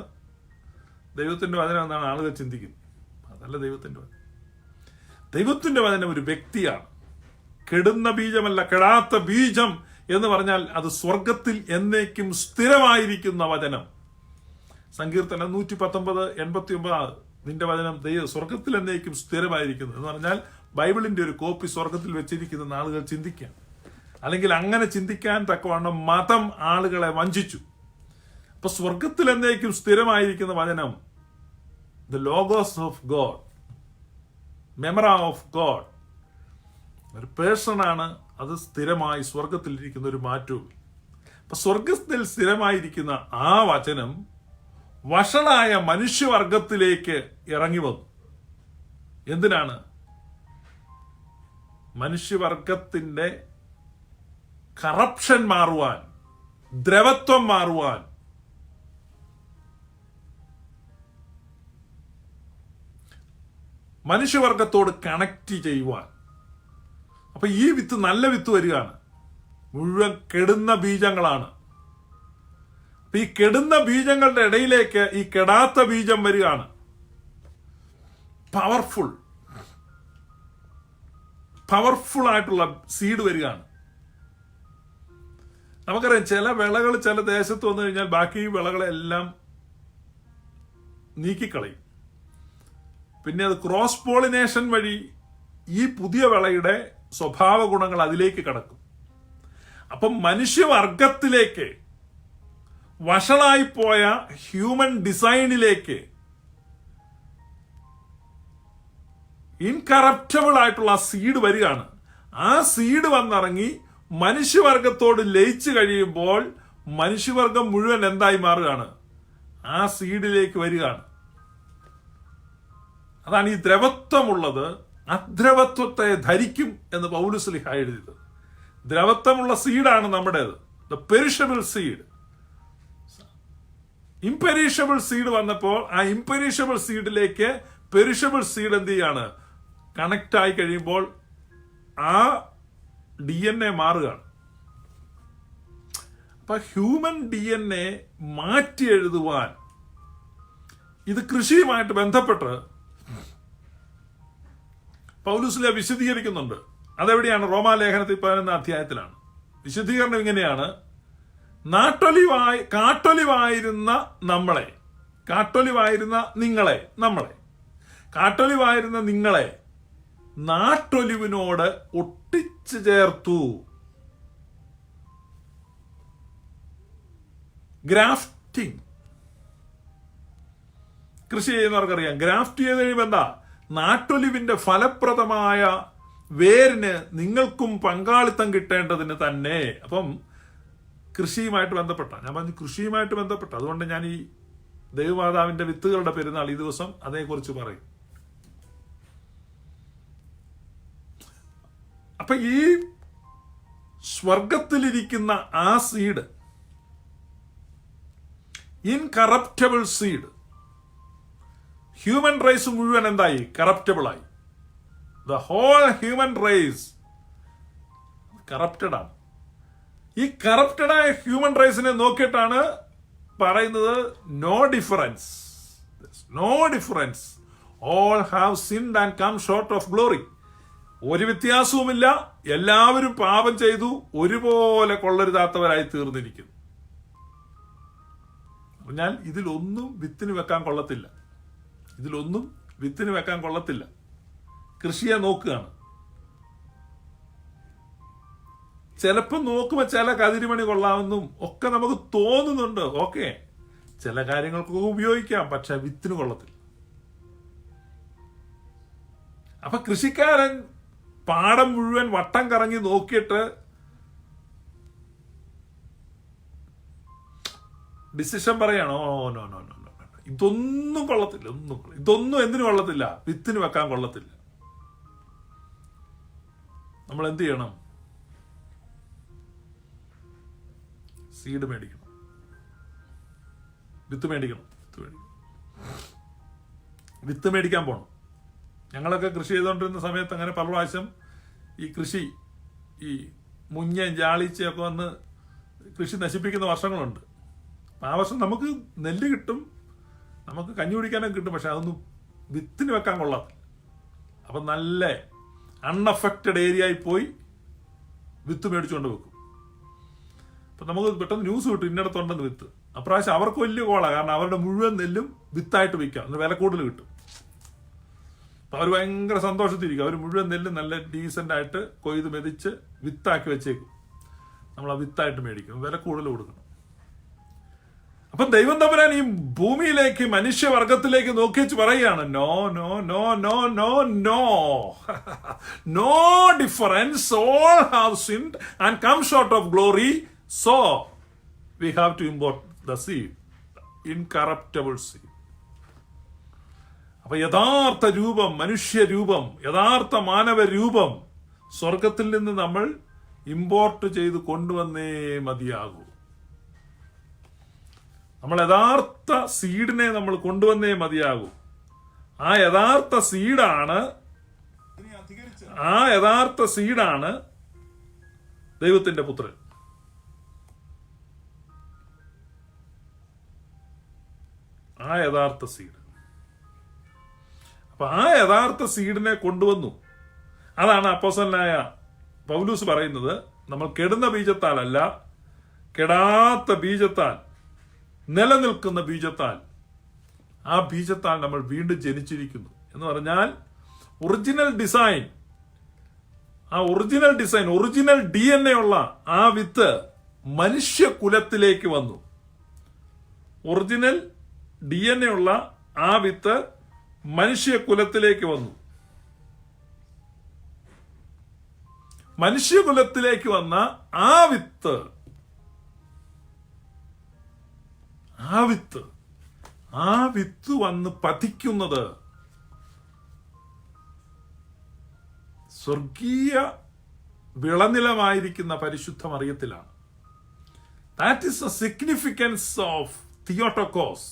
ദൈവത്തിന്റെ വചനം എന്നാണ് ആളുകൾ ചിന്തിക്കുന്നത്. അതല്ല ദൈവത്തിന്റെ വചനം. ദൈവത്തിന്റെ വചനം ഒരു വ്യക്തിയാണ്. കെടുന്ന ബീജമല്ല, കെടാത്ത ബീജം എന്ന് പറഞ്ഞാൽ അത് സ്വർഗത്തിൽ എന്നേക്കും സ്ഥിരമായിരിക്കുന്ന വചനം. സങ്കീർത്തനം 119:89 നിന്റെ വചനം സ്വർഗത്തിൽ എന്നേക്കും സ്ഥിരമായിരിക്കുന്നു എന്ന് പറഞ്ഞാൽ ബൈബിളിന്റെ ഒരു കോപ്പി സ്വർഗത്തിൽ വെച്ചിരിക്കുന്ന ആളുകൾ ചിന്തിക്കാം. അല്ലെങ്കിൽ അങ്ങനെ ചിന്തിക്കാൻ തക്കവണ്ണം മതം ആളുകളെ വഞ്ചിച്ചു. അപ്പൊ സ്വർഗത്തിൽ എന്നേക്കും സ്ഥിരമായിരിക്കുന്ന വചനം the logos of God, memra of God, ഒരു പേഴ്സണാണ്. അത് സ്ഥിരമായി സ്വർഗത്തിലിരിക്കുന്ന ഒരു മാറ്റവും. അപ്പൊ സ്വർഗത്തിൽ സ്ഥിരമായിരിക്കുന്ന ആ വചനം വഷളായ മനുഷ്യവർഗത്തിലേക്ക് ഇറങ്ങി വന്നു. എന്തിനാണ്? മനുഷ്യവർഗത്തിന്റെ കറപ്ഷൻ മാറുവാൻ, ദ്രവത്വം മാറുവാൻ. മനുഷ്യവർഗത്തോട് കണക്ട് ചെയ്യുവാൻ. അപ്പൊ ഈ വിത്ത് നല്ല വിത്ത് വരികയാണ്. മുഴുവൻ കെടുന്ന ബീജങ്ങളാണ്. ഈ കെടുന്ന ബീജങ്ങളുടെ ഇടയിലേക്ക് ഈ കെടാത്ത ബീജം വരികയാണ്. പവർഫുൾ ആയിട്ടുള്ള സീഡ് വരികയാണ്. നമുക്കറിയാം, ചില വിളകൾ ചില ദേശത്ത് വന്നു കഴിഞ്ഞാൽ ബാക്കി വിളകളെല്ലാം നീക്കിക്കളയും. പിന്നെ അത് ക്രോസ് പോളിനേഷൻ വഴി ഈ പുതിയ വിളയുടെ സ്വഭാവ ഗുണങ്ങൾ അതിലേക്ക് കടക്കും. അപ്പം മനുഷ്യവർഗത്തിലേക്ക്, വഷളായിപ്പോയ ഹ്യൂമൻ ഡിസൈനിലേക്ക്, ഇൻകറപ്റ്റബിൾ ആയിട്ടുള്ള സീഡ് വരികയാണ്. ആ സീഡ് വന്നിറങ്ങി മനുഷ്യവർഗത്തോട് ലയിച്ചു കഴിയുമ്പോൾ മനുഷ്യവർഗം മുഴുവൻ എന്തായി മാറുകയാണ്? ആ സീഡിലേക്ക് വരികയാണ്. അതാണ് ഈ ദ്രവത്വമുള്ളത് അദ്രവത്വത്തെ ധരിക്കും എന്ന് പൗലോസ് എഴുതിയത്. ദ്രവത്വമുള്ള സീഡാണ് നമ്മുടേത്, ദ പെരിഷബിൾ സീഡ്. ഇംപെരീഷബിൾ സീഡ് വന്നപ്പോൾ ആ ഇംപെരീഷബിൾ സീഡിലേക്ക് പെരിഷബിൾ സീഡ് എന്ത് ചെയ്യാണ്? കണക്ട് ആയി കഴിയുമ്പോൾ ആ DNA മാറുകയാണ്. അപ്പൊ ഹ്യൂമൻ DNA മാറ്റി എഴുതുവാൻ ഇത് കൃഷിയുമായിട്ട് ബന്ധപ്പെട്ട് പൗലോസ് വിശദീകരിക്കുന്നുണ്ട്. അതെവിടെയാണ്? റോമാലേഖനത്തിൽ 11-ാം അധ്യായത്തിലാണ്. വിശദീകരണം ഇങ്ങനെയാണ്: കാട്ടൊലിവായിരുന്ന നിങ്ങളെ നാട്ടൊലിവിനോട് ഒട്ടിച്ചു ചേർത്തു. ഗ്രാഫ്റ്റിംഗ്. കൃഷി ചെയ്യുന്നവർക്കറിയാം, ഗ്രാഫ്റ്റ് ചെയ്ത് കഴിയുമ്പോൾ എന്താ? നാട്ടൊലിവിന്റെ ഫലപ്രദമായ വേരിന് നിങ്ങൾക്കും പങ്കാളിത്തം കിട്ടേണ്ടതിന് തന്നെ. അപ്പം കൃഷിയുമായിട്ട് ബന്ധപ്പെട്ട, ഞാൻ പറഞ്ഞു കൃഷിയുമായിട്ട് ബന്ധപ്പെട്ട, അതുകൊണ്ട് ഞാൻ ഈ ദൈവമാതാവിന്റെ വിത്തുകളുടെ പെരുന്നാൾ ഈ ദിവസം അതേക്കുറിച്ച് പറയും. അപ്പൊ ഈ സ്വർഗത്തിലിരിക്കുന്ന ആ seed, incorruptible seed, human race മുഴുവൻ എന്തായി? കറപ്റ്റബിൾ ആയി. The whole human race corrupted ആണ്. ഈ കറപ്റ്റഡായ ഹ്യൂമൻ റേസിനെ നോക്കിയിട്ടാണ് പറയുന്നത് no difference, no difference, all have sinned and come short of glory. ഒരു വ്യത്യാസവുമില്ല, എല്ലാവരും പാപം ചെയ്തു ഒരുപോലെ കൊള്ളരുതാത്തവരായി തീർന്നിരിക്കുന്നു. ഞാൻ ഇതിലൊന്നും വിത്തിന് വെക്കാൻ കൊള്ളത്തില്ല, ഇതിലൊന്നും വിത്തിന് വെക്കാൻ കൊള്ളത്തില്ല. കൃഷിയെ നോക്കുകയാണ്, ചിലപ്പോൾ നോക്കുമ്പോൾ ചില കതിരിമണി കൊള്ളാമെന്നും ഒക്കെ നമുക്ക് തോന്നുന്നുണ്ട്. ഓക്കെ, ചില കാര്യങ്ങൾക്കൊക്കെ ഉപയോഗിക്കാം, പക്ഷെ വിത്തിന് കൊള്ളത്തില്ല. അപ്പൊ കൃഷിക്കാരൻ പാടം മുഴുവൻ വട്ടം കറങ്ങി നോക്കിയിട്ട് ഡിസിഷൻ പറയണോ, നോ നോ നോ നോ, ഇതൊന്നും കൊള്ളത്തില്ല, ഇതൊന്നും എന്തിനു കൊള്ളത്തില്ല? വിത്തിന് വെക്കാൻ കൊള്ളത്തില്ല. നമ്മൾ എന്ത് ചെയ്യണം? സീഡ് മേടിക്കണം, വിത്ത് മേടിക്കണം, വിത്ത് മേടിക്കാൻ പോണം. ഞങ്ങളൊക്കെ കൃഷി ചെയ്തുകൊണ്ടിരുന്ന സമയത്ത് അങ്ങനെ പല പ്രാവശ്യം ഈ കൃഷി, ഈ മുഞ്ഞയും ജാളിച്ചയൊക്കെ വന്ന് കൃഷി നശിപ്പിക്കുന്ന വർഷങ്ങളുണ്ട്. ആ വർഷം നമുക്ക് നെല്ല് കിട്ടും, നമുക്ക് കഞ്ഞി കുടിക്കാനൊക്കെ കിട്ടും, പക്ഷെ അതൊന്നും വിത്തിന് വെക്കാൻ കൊള്ളാത്തില്ല. അപ്പം നല്ല അൺഅഫക്റ്റഡ് ഏരിയയിൽ പോയി വിത്ത് മേടിച്ചുകൊണ്ട് വെക്കും. അപ്പം നമുക്ക് പെട്ടെന്ന് ന്യൂസ് കിട്ടും ഇന്നിടത്തുണ്ടെന്ന് വിത്ത്. അപ്രാവശ്യം അവർക്ക് വലിയ കോളാണ്, കാരണം അവരുടെ മുഴുവൻ നെല്ലും വിത്തായിട്ട് വിൽക്കാം, അതിന് വില കൂടുതൽ കിട്ടും. അപ്പം അവർ ഭയങ്കര സന്തോഷത്തിരിക്കും. അവർ മുഴുവൻ നെല്ല് നല്ല ഡീസൻ്റ് ആയിട്ട് കൊയ്ത് മെതിച്ച് വിത്താക്കി വെച്ചേക്കും. നമ്മൾ ആ വിത്തായിട്ട് മേടിക്കും, വില കൂടുതൽ കൊടുക്കണം. അപ്പൊ ദൈവം തമ്പുരാൻ ഈ ഭൂമിയിലേക്ക്, മനുഷ്യവർഗത്തിലേക്ക് നോക്കി വെച്ച് പറയുകയാണ്, no no no no no no no difference, all have sinned and come short of glory, so we have to import the seed, incorruptible seed. അപ്പൊ യഥാർത്ഥ രൂപം, മനുഷ്യരൂപം, യഥാർത്ഥ മാനവ രൂപം സ്വർഗത്തിൽ നിന്ന് നമ്മൾ ഇമ്പോർട്ട് ചെയ്ത് കൊണ്ടുവന്നേ മതിയാകൂ. നമ്മൾ യഥാർത്ഥ സീഡിനെ നമ്മൾ കൊണ്ടുവന്നേ മതിയാകൂ. ആ യഥാർത്ഥ സീഡാണ് ദൈവത്തിന്റെ പുത്രൻ. ആ യഥാർത്ഥ സീഡ്. അപ്പൊ ആ യഥാർത്ഥ സീഡിനെ കൊണ്ടുവന്നു. അതാണ് അപ്പോസ്തലനായ പൗലൂസ് പറയുന്നത്, നമ്മൾ കെടുന്ന ബീജത്താലല്ല, കെടാത്ത ബീജത്താൽ, നിലനിൽക്കുന്ന ബീജത്താൽ, ആ ബീജത്താൽ നമ്മൾ വീണ്ടും ജനിച്ചിരിക്കുന്നു എന്ന് പറഞ്ഞാൽ ഒറിജിനൽ ഡിസൈൻ, ഒറിജിനൽ DNA ഉള്ള ആ വിത്ത് മനുഷ്യകുലത്തിലേക്ക് വന്നു. ഒറിജിനൽ DNA ഉള്ള ആ വിത്ത് മനുഷ്യകുലത്തിലേക്ക് വന്നു. മനുഷ്യകുലത്തിലേക്ക് വന്ന ആ വിത്ത് വന്ന് പതിക്കുന്നത് സ്വർഗീയ വിളനിലമായിരിക്കുന്ന പരിശുദ്ധ മറിയത്തിലാണ്. That is a significance of Theotokos.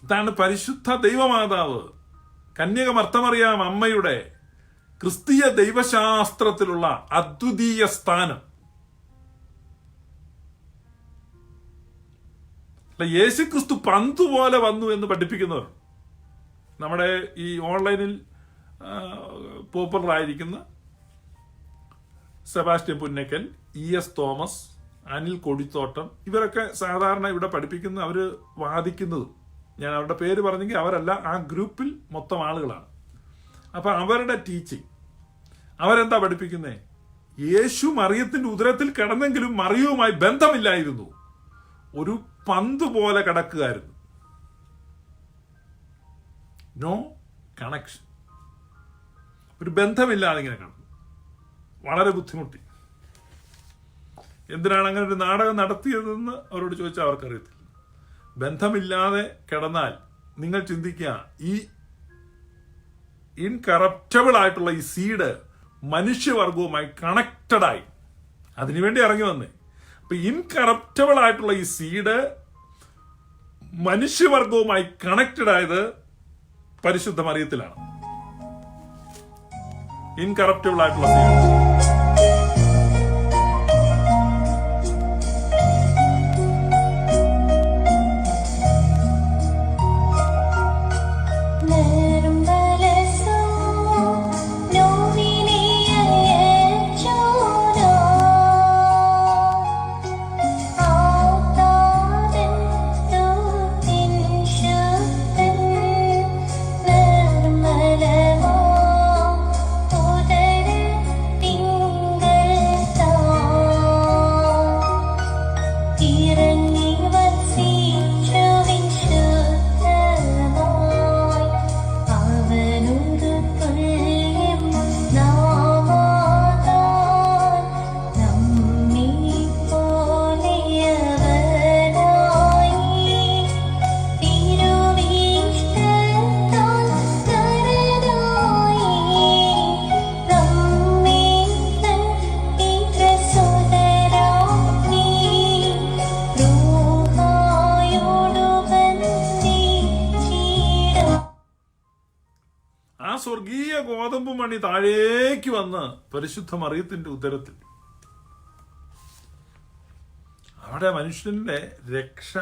ഇതാണ് പരിശുദ്ധ ദൈവമാതാവ്, കന്യക മർത്തമറിയാം അമ്മയുടെ ക്രിസ്തീയ ദൈവശാസ്ത്രത്തിലുള്ള അദ്വിതീയ സ്ഥാനം. യേശു ക്രിസ്തു പന്ത് പോലെ വന്നു എന്ന് പഠിപ്പിക്കുന്നവർ, നമ്മുടെ ഈ ഓൺലൈനിൽ പോപ്പുലർ ആയിരിക്കുന്ന Sebastian Punnakkal, ES Thomas, Anil Kodithottam, ഇവരൊക്കെ സാധാരണ ഇവിടെ പഠിപ്പിക്കുന്ന, അവര് വാദിക്കുന്നതും, ഞാൻ അവരുടെ പേര് പറഞ്ഞെങ്കിൽ അവരല്ല, ആ ഗ്രൂപ്പിൽ മൊത്തം ആളുകളാണ്. അപ്പൊ അവരുടെ ടീച്ചിങ്, അവരെന്താ പഠിപ്പിക്കുന്നേ? യേശു മറിയത്തിന്റെ ഉദരത്തിൽ കിടന്നെങ്കിലും മറിയവുമായി ബന്ധമില്ലായിരുന്നു, ഒരു പന്ത് പോലെ കിടക്കുകയായിരുന്നു. നോ കണക്ഷൻ, ഒരു ബന്ധമില്ലാതെ ഇങ്ങനെ കിടന്നു. വളരെ ബുദ്ധിമുട്ടി. എന്തിനാണ് അങ്ങനെ ഒരു നാടകം നടത്തിയതെന്ന് അവരോട് ചോദിച്ചാൽ അവർക്കറിയത്തില്ല. ബന്ധമില്ലാതെ കിടന്നാൽ നിങ്ങൾ ചിന്തിക്കുക, ഈ ഇൻകറപ്റ്റബിൾ ആയിട്ടുള്ള ഈ സീഡ് മനുഷ്യവർഗവുമായി കണക്റ്റഡായി അതിനുവേണ്ടി ഇറങ്ങി വന്നേ. അപ്പൊ ഇൻകറപ്റ്റബിൾ ആയിട്ടുള്ള ഈ സീഡ് മനുഷ്യവർഗവുമായി കണക്റ്റഡ് ആയത് പരിശുദ്ധ മറിയത്തിലാണ്. ഇൻകറപ്റ്റബിൾ ആയിട്ടുള്ള സീഡ്. സ്വർഗീയ ഗോതമ്പ് മണി താഴേക്ക് വന്ന് പരിശുദ്ധ മറിയത്തിന്റെ ഉദരത്തിൽ. അവിടെ മനുഷ്യന്റെ രക്ഷ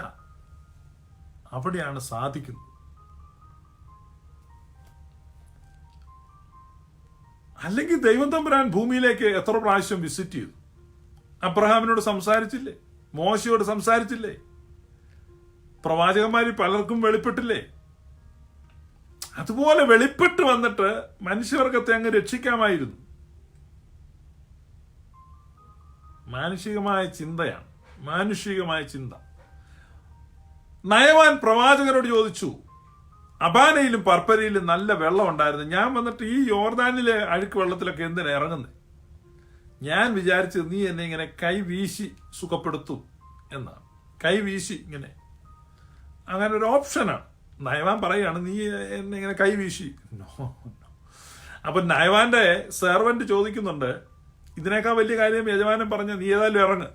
അവിടെയാണ് സാധിക്കുന്നത്. അല്ലെങ്കിൽ ദൈവം തമ്പുരാൻ ഭൂമിയിലേക്ക് എത്ര പ്രാവശ്യം വിസിറ്റ് ചെയ്തു? അബ്രഹാമിനോട് സംസാരിച്ചില്ലേ? മോശയോട് സംസാരിച്ചില്ലേ? പ്രവാചകന്മാരിൽ പലർക്കും വെളിപ്പെട്ടില്ലേ? അതുപോലെ വെളിപ്പെട്ട് വന്നിട്ട് മനുഷ്യവർഗത്തെ അങ്ങ് രക്ഷിക്കാമായിരുന്നു. മാനുഷികമായ ചിന്തയാണ്, മാനുഷികമായ ചിന്ത. നയവാൻ പ്രവാചകരോട് ചോദിച്ചു, അബാനയിലും പർപ്പരയിലും നല്ല വെള്ളം ഉണ്ടായിരുന്നു, ഞാൻ വന്നിട്ട് ഈ യോർദാനിലെ അഴുക്ക് വെള്ളത്തിലൊക്കെ എന്തിനാ ഇറങ്ങുന്നത്? ഞാൻ വിചാരിച്ചത് നീ എന്നെ ഇങ്ങനെ കൈ വീശി സുഖപ്പെടുത്തും എന്നാണ്. കൈ വീശി ഇങ്ങനെ, അങ്ങനെ ഒരു ഓപ്ഷനാണ്. നയവാൻ പറയാണ് നീ എന്നെ ഇങ്ങനെ കൈ വീശി. അപ്പൊ നയവാന്റെ സെർവന്റ് ചോദിക്കുന്നുണ്ട്, ഇതിനേക്കാൾ വലിയ കാര്യം യജമാനൻ പറഞ്ഞ നീ ഏതായാലും ഇറങ്ങ്.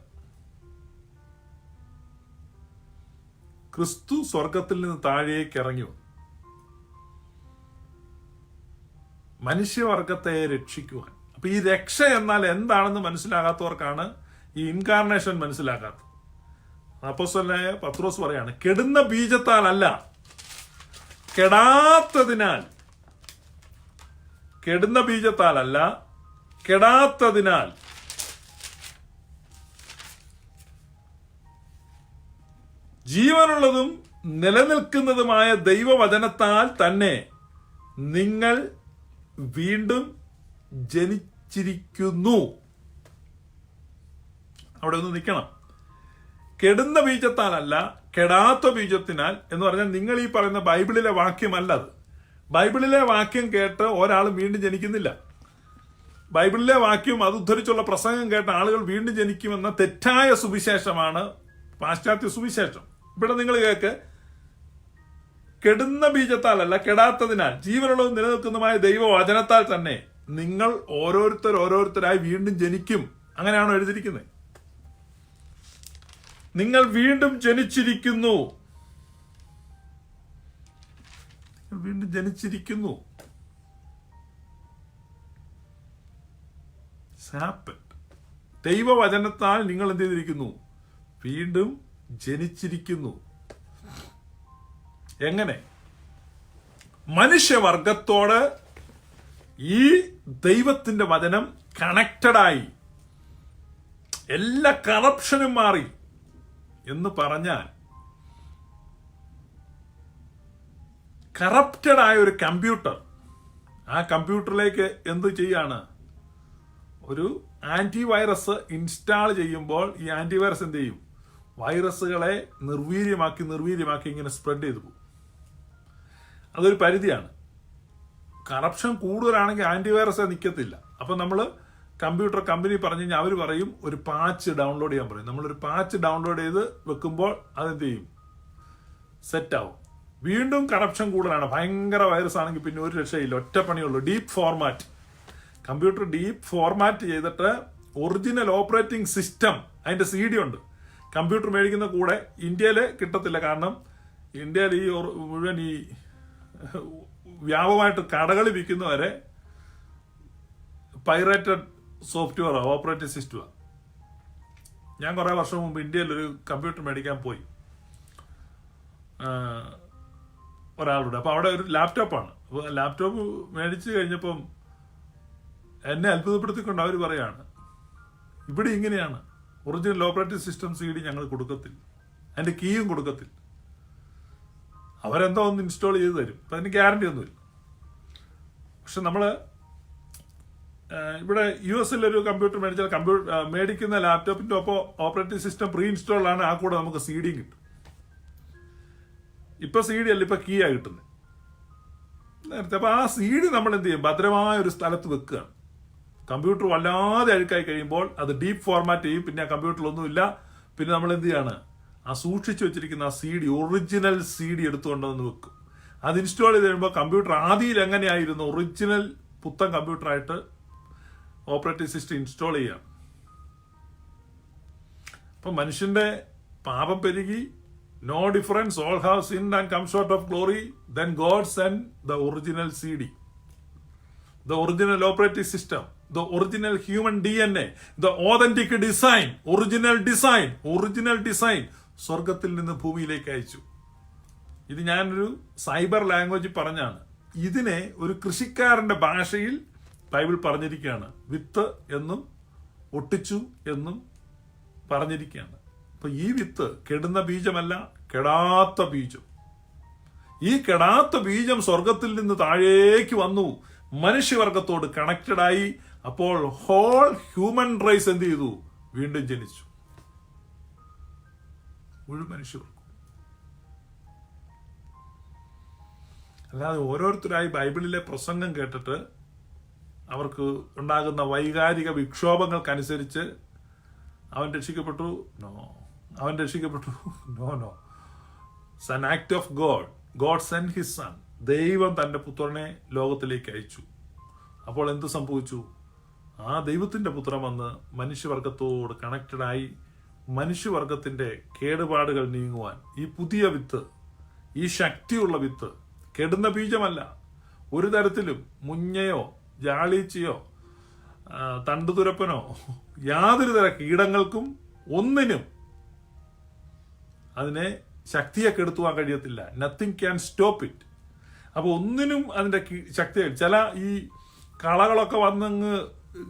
ക്രിസ്തു സ്വർഗത്തിൽ നിന്ന് താഴേക്ക് ഇറങ്ങി വന്നു മനുഷ്യവർഗത്തെ രക്ഷിക്കുവാൻ. അപ്പൊ ഈ രക്ഷ എന്നാൽ എന്താണെന്ന് മനസ്സിലാകാത്തവർക്കാണ് ഈ ഇൻകാർണേഷൻ മനസ്സിലാക്കാത്തത്. അപ്പോസ്തലനായ പത്രോസ് പറയാണ്, കെടുന്ന ബീജത്താൽ അല്ല, കെടാത്തതിനാൽ. കെടുന്ന ബീജത്താലല്ല, കെടാത്തതിനാൽ. ജീവനുള്ളതും നിലനിൽക്കുന്നതുമായ ദൈവവചനത്താൽ തന്നെ നിങ്ങൾ വീണ്ടും ജനിച്ചിരിക്കുന്നു. അവിടെ ഒന്ന് നിൽക്കണം. കെടുന്ന ബീജത്താലല്ല, കെടാത്ത ബീജത്തിനാൽ എന്ന് പറഞ്ഞാൽ നിങ്ങൾ ഈ പറയുന്ന ബൈബിളിലെ വാക്യമല്ല അത്. ബൈബിളിലെ വാക്യം കേട്ട് ഒരാളും വീണ്ടും ജനിക്കുന്നില്ല. ബൈബിളിലെ വാക്യവും അത് ഉദ്ധരിച്ചുള്ള പ്രസംഗം കേട്ട ആളുകൾ വീണ്ടും ജനിക്കുമെന്ന തെറ്റായ സുവിശേഷമാണ് പാശ്ചാത്യ സുവിശേഷം. ഇവിടെ നിങ്ങൾ കേൾക്ക്, കെടുന്ന ബീജത്താലല്ല, കെടാത്തതിനാൽ ജീവനുള്ളതും നിലനിൽക്കുന്നതുമായ ദൈവവചനത്താൽ തന്നെ നിങ്ങൾ ഓരോരുത്തരായി വീണ്ടും ജനിക്കും. അങ്ങനെയാണോ എഴുതിയിരിക്കുന്നത്? നിങ്ങൾ വീണ്ടും ജനിച്ചിരിക്കുന്നു. വീണ്ടും ജനിച്ചിരിക്കുന്നു. ദൈവവചനത്താൽ നിങ്ങൾ എന്ത് ചെയ്തിരിക്കുന്നു? വീണ്ടും ജനിച്ചിരിക്കുന്നു. എങ്ങനെ? മനുഷ്യവർഗത്തോട് ഈ ദൈവത്തിന്റെ വചനം കണക്റ്റഡായി, എല്ലാ കറപ്ഷനും മാറി എന്ന് പറഞ്ഞാൽ, കറപ്റ്റഡ് ആയ ഒരു കമ്പ്യൂട്ടർ, ആ കമ്പ്യൂട്ടറിലേക്ക് എന്ത് ചെയ്യാണ്? ഒരു ആന്റിവൈറസ് ഇൻസ്റ്റാൾ ചെയ്യുമ്പോൾ ഈ ആന്റിവൈറസ് എന്ത് ചെയ്യും? വൈറസുകളെ നിർവീര്യമാക്കി ഇങ്ങനെ സ്പ്രെഡ് ചെയ്തു പോകും. അതൊരു പരിധിയാണ്. കറപ്ഷൻ കൂടുതലാണെങ്കിൽ ആന്റിവൈറസ് നിൽക്കത്തില്ല. അപ്പൊ നമ്മൾ കമ്പ്യൂട്ടർ കമ്പനി പറഞ്ഞു കഴിഞ്ഞാൽ അവർ പറയും ഒരു പാച്ച് ഡൗൺലോഡ് ചെയ്യാൻ പറയും. നമ്മളൊരു പാച്ച് ഡൗൺലോഡ് ചെയ്ത് വെക്കുമ്പോൾ അതെന്ത് ചെയ്യും? സെറ്റാവും. വീണ്ടും കറപ്ഷൻ കൂടുതലാണ്. ഭയങ്കര വൈറസ് ആണെങ്കിൽ പിന്നെ ഒരു രക്ഷയില്ല, ഒറ്റ പണിയുള്ളൂ, deep format. Computer deep format ചെയ്തിട്ട് ഒറിജിനൽ ഓപ്പറേറ്റിംഗ് സിസ്റ്റം, അതിന്റെ CD ഉണ്ട്. കമ്പ്യൂട്ടർ മേടിക്കുന്ന കൂടെ ഇന്ത്യയിൽ കിട്ടത്തില്ല. കാരണം ഇന്ത്യയിൽ മുഴുവൻ ഈ വ്യാപകമായിട്ട് കടകളിൽ വിൽക്കുന്നവരെ പൈറേറ്റഡ് സോഫ്റ്റ്വെയറോ ഓപ്പറേറ്റിംഗ് സിസ്റ്റമോ. ഞാൻ കുറേ വർഷം മുമ്പ് ഇന്ത്യയിൽ ഒരു കമ്പ്യൂട്ടർ മേടിക്കാൻ പോയി ഒരാളുടെ. അപ്പോൾ അവിടെ ഒരു ലാപ്ടോപ്പാണ്. അപ്പോൾ ലാപ്ടോപ്പ് മേടിച്ച് കഴിഞ്ഞപ്പം എന്നെ അത്ഭുതപ്പെടുത്തിക്കൊണ്ട് അവർ പറയാണ്, ഇവിടെ ഇങ്ങനെയാണ്, ഒറിജിനൽ ഓപ്പറേറ്റിംഗ് സിസ്റ്റം CD ഞങ്ങൾ കൊടുക്കത്തില്ല, അതിൻ്റെ കീയും കൊടുക്കത്തില്ല. അവരെന്തോ ഒന്ന് ഇൻസ്റ്റാൾ ചെയ്ത് തരും. അപ്പം അതിന് ഗ്യാരണ്ടി ഒന്നുമില്ല. പക്ഷെ നമ്മൾ ഇവിടെ US ഒരു കമ്പ്യൂട്ടർ മേടിച്ചാൽ മേടിക്കുന്ന ലാപ്ടോപ്പിൻ്റെ ഒപ്പം ഓപ്പറേറ്റിംഗ് സിസ്റ്റം പ്രീ ഇൻസ്റ്റാൾഡ് ആണ്. ആ കൂടെ നമുക്ക് CD കിട്ടും. ഇപ്പൊ CD അല്ല, ഇപ്പൊ കീയാണ് കിട്ടുന്നത് നേരത്തെ. അപ്പൊ ആ CD നമ്മൾ എന്ത് ചെയ്യും, ഭദ്രമായ ഒരു സ്ഥലത്ത് വെക്കുകയാണ്. കമ്പ്യൂട്ടർ വല്ലാതെ അഴുക്കായി കഴിയുമ്പോൾ അത് ഡീപ്പ് ഫോർമാറ്റ് ചെയ്യും. പിന്നെ ആ കമ്പ്യൂട്ടറിലൊന്നുമില്ല. പിന്നെ നമ്മൾ എന്ത് ചെയ്യാണ്, ആ സൂക്ഷിച്ചു വെച്ചിരിക്കുന്ന ആ CD, ഒറിജിനൽ CD എടുത്തുകൊണ്ടുവന്ന് വെക്കും. അത് ഇൻസ്റ്റാൾ ചെയ്ത് കഴിയുമ്പോൾ കമ്പ്യൂട്ടർ ആദ്യം എങ്ങനെയായിരുന്നു ഒറിജിനൽ പുത്തൻ കമ്പ്യൂട്ടറായിട്ട് ഓപ്പറേറ്റിംഗ് സിസ്റ്റം ഇൻസ്റ്റാൾ ചെയ്യാം. അപ്പൊ മനുഷ്യന്റെ പാപം പെരുകി, no difference, all have sinned and come short of glory. Then God sent the original CD, the original operating system, the original human DNA, the authentic design, original design സ്വർഗത്തിൽ നിന്ന് ഭൂമിയിലേക്ക് അയച്ചു. ഇത് ഞാനൊരു സൈബർ ലാംഗ്വേജ് പറഞ്ഞാണ്. ഇതിനെ ഒരു കൃഷിക്കാരന്റെ ഭാഷയിൽ ബൈബിൾ പറഞ്ഞിരിക്കുകയാണ്. വിത്ത് എന്നും ഒട്ടിച്ചു എന്നും പറഞ്ഞിരിക്കുകയാണ്. അപ്പൊ ഈ വിത്ത് കെടുന്ന ബീജമല്ല, കെടാത്ത ബീജം. ഈ കെടാത്ത ബീജം സ്വർഗത്തിൽ നിന്ന് താഴേക്ക് വന്നു, മനുഷ്യവർഗത്തോട് കണക്റ്റഡ് ആയി. അപ്പോൾ ഹോൾ ഹ്യൂമൻ റേസ് എന്ത് ചെയ്തു, വീണ്ടും ജനിച്ചു. മുഴുവൻ മനുഷ്യർക്കും. അല്ലാതെ ഓരോരുത്തരായി ബൈബിളിലെ പ്രസംഗം കേട്ടിട്ട് അവർക്ക് ഉണ്ടാകുന്ന വൈകാരിക വിക്ഷോഭങ്ങൾക്കനുസരിച്ച് അവൻ രക്ഷിക്കപ്പെട്ടു. No. It's an act of God. God send his son. ദൈവം തന്റെ പുത്രനെ ലോകത്തിലേക്ക് അയച്ചു. അപ്പോൾ എന്ത് സംഭവിച്ചു? ആ ദൈവത്തിന്റെ പുത്രൻ വന്ന് മനുഷ്യവർഗത്തോട് കണക്റ്റഡായി മനുഷ്യവർഗത്തിന്റെ കേടുപാടുകൾ നീങ്ങുവാൻ ഈ പുതിയ വിത്ത്, ഈ ശക്തിയുള്ള വിത്ത്, കെടുന്ന ബീജമല്ല. ഒരു തരത്തിലും മുഞ്ഞയോ ജാളീച്ചയോ തണ്ടുതുരപ്പനോ യാതൊരു തര കീടങ്ങൾക്കും ഒന്നിനും അതിനെ ശക്തിയെ കെടുത്തുവാൻ കഴിയത്തില്ല. Nothing can stop it. അപ്പൊ ഒന്നിനും അതിന്റെ ശക്തി, ചില ഈ കളകളൊക്കെ വന്നങ്ങ്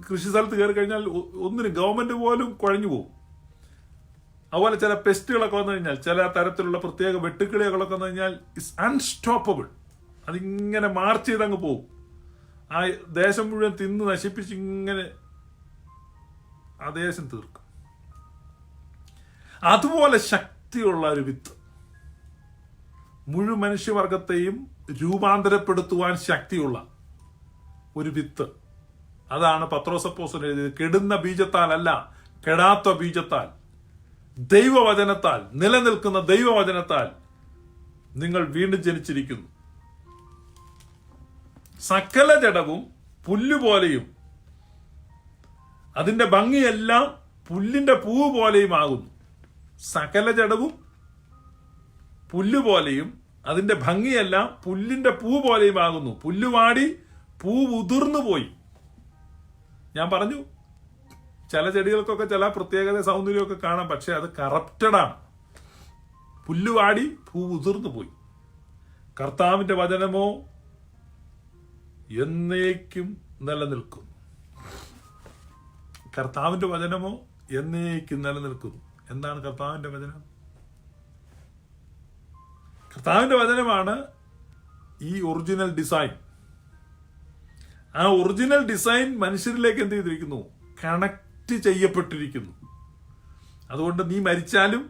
കൃഷി സ്ഥലത്ത് കയറി കഴിഞ്ഞാൽ ഒന്നിനും ഗവൺമെന്റ് പോലും കുഴഞ്ഞു പോകും. അതുപോലെ ചില പെസ്റ്റുകളൊക്കെ വന്നു കഴിഞ്ഞാൽ, ചില തരത്തിലുള്ള പ്രത്യേക വെട്ടുക്കിളികളൊക്കെ വന്നു കഴിഞ്ഞാൽ ഇറ്റ്സ് അൺസ്റ്റോപ്പബിൾ. അതിങ്ങനെ മാർച്ച് ചെയ്തങ്ങ് പോകും. ആ ദേശം മുഴുവൻ തിന്ന് നശിപ്പിച്ച് ഇങ്ങനെ ആ ദേശം തീർക്കും. അതുപോലെ ശക്തിയുള്ള ഒരു വിത്ത്, മുഴുവൻ മനുഷ്യവർഗത്തെയും രൂപാന്തരപ്പെടുത്തുവാൻ ശക്തിയുള്ള ഒരു വിത്ത്. അതാണ് പത്രോസ് അപ്പോസ്തലൻ എഴുതിയത്. കെടുന്ന ബീജത്താൽ അല്ല, കെടാത്ത ബീജത്താൽ, ദൈവവചനത്താൽ, നിലനിൽക്കുന്ന ദൈവവചനത്താൽ നിങ്ങൾ വീണ്ടും ജനിച്ചിരിക്കുന്നു. സകല ജഡവും പുല്ലുപോലെയും അതിന്റെ ഭംഗിയെല്ലാം പുല്ലിന്റെ പൂവ് പോലെയും ആകുന്നു. സകല ജഡവും പുല്ലുപോലെയും അതിന്റെ ഭംഗിയെല്ലാം പുല്ലിന്റെ പൂ പോലെയും ആകുന്നു. പുല്ലുവാടി പൂ ഉതിർന്നു പോയി. ഞാൻ പറഞ്ഞു, ചില ചെടികൾക്കൊക്കെ ചില പ്രത്യേകത സൗന്ദര്യമൊക്കെ കാണാം, പക്ഷെ അത് കറപ്റ്റഡാണ്. പുല്ലുവാടി പൂ ഉതിർന്നു പോയി. കർത്താവിന്റെ വചനമോ എന്നേക്കും നിലനിൽക്കുന്നു. കർത്താവിന്റെ വചനമോ എന്നേക്കും നിലനിൽക്കുന്നു. എന്താണ് കർത്താവിന്റെ വചനം? കർത്താവിന്റെ വചനമാണ് ഈ ഒറിജിനൽ ഡിസൈൻ. ആ ഒറിജിനൽ ഡിസൈൻ മനുഷ്യരിലേക്ക് എന്ത് ചെയ്തിരിക്കുന്നു? കണക്ട് ചെയ്യപ്പെട്ടിരിക്കുന്നു. അതുകൊണ്ട് നീ മരിച്ചാലും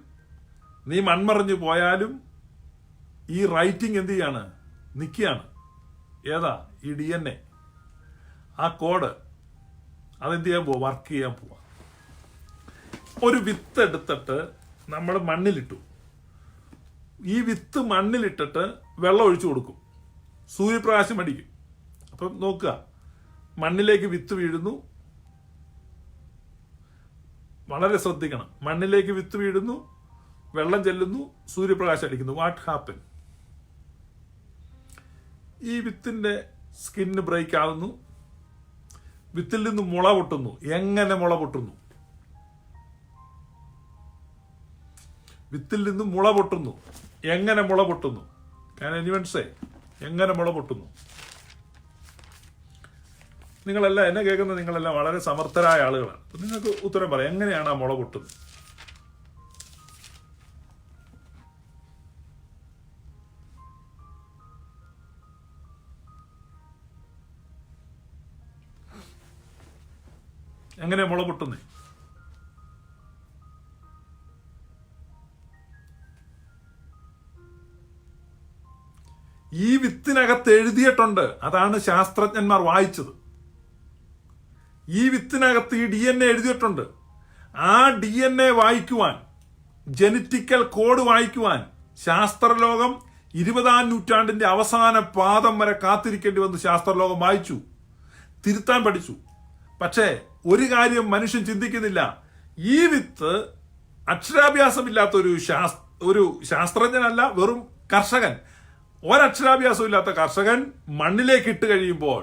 നീ മൺമറഞ്ഞു പോയാലും ഈ റൈറ്റിംഗ് എന്ത് ചെയ്യാണ്? നിൽക്കുകയാണ്. ഏതാ? ഈ DNA, ആ കോഡ്, അതെന്ത് ചെയ്യാൻ പോവാ? വർക്ക് ചെയ്യാൻ പോവാ. ഒരു വിത്ത് എടുത്തിട്ട് നമ്മൾ മണ്ണിലിട്ടു. ഈ വിത്ത് മണ്ണിലിട്ടിട്ട് വെള്ളം ഒഴിച്ചു കൊടുക്കും, സൂര്യപ്രകാശം അടിക്കും. അപ്പം നോക്കുക, മണ്ണിലേക്ക് വിത്ത് വീഴുന്നു, വളരെ ശ്രദ്ധിക്കണം. മണ്ണിലേക്ക് വിത്ത് വീഴുന്നു, വെള്ളം ചെല്ലുന്നു, സൂര്യപ്രകാശം അടിക്കുന്നു. What happen? ഈ വിത്തിന്റെ സ്കിന്ന് ബ്രേക്ക് ആകുന്നു, വിത്തിൽ നിന്ന് മുള പൊട്ടുന്നു. എങ്ങനെ മുള പൊട്ടുന്നു? വിത്തിൽ നിന്ന് മുള പൊട്ടുന്നു. എങ്ങനെ മുള പൊട്ടുന്നു? ഞാൻ എനിവൻസേ എങ്ങനെ മുള പൊട്ടുന്നു? നിങ്ങളെല്ലാം എന്നെ കേൾക്കുന്ന നിങ്ങളെല്ലാം വളരെ സമർത്ഥരായ ആളുകളാണ്. അപ്പം നിങ്ങൾക്ക് ഉത്തരം പറയാം, എങ്ങനെയാണ് ആ മുള പൊട്ടുന്നത്? എങ്ങനെയാ മുള പൊട്ടുന്നത്? ഈ വിത്തിനകത്ത് എഴുതിയിട്ടുണ്ട്. അതാണ് ശാസ്ത്രജ്ഞന്മാർ വായിച്ചത്. ഈ വിത്തിനകത്ത് ഈ DNA എഴുതിയിട്ടുണ്ട്. ആ DNA വായിക്കുവാൻ, ജനറ്റിക്കൽ കോഡ് വായിക്കുവാൻ ശാസ്ത്രലോകം 20-ാം നൂറ്റാണ്ടിന്റെ അവസാന പാദം വരെ കാത്തിരിക്കേണ്ടി വന്നു. ശാസ്ത്രലോകം വായിച്ചു, തിരുത്താൻ പഠിച്ചു. പക്ഷേ ഒരു കാര്യം മനുഷ്യൻ ചിന്തിക്കുന്നില്ല. ഈ വിത്ത് അക്ഷരാഭ്യാസമില്ലാത്ത ഒരു ശാസ്ത്രജ്ഞനല്ല, വെറും കർഷകൻ, ഒരക്ഷരാഭ്യാസം ഇല്ലാത്ത കർഷകൻ മണ്ണിലേക്ക് ഇട്ട് കഴിയുമ്പോൾ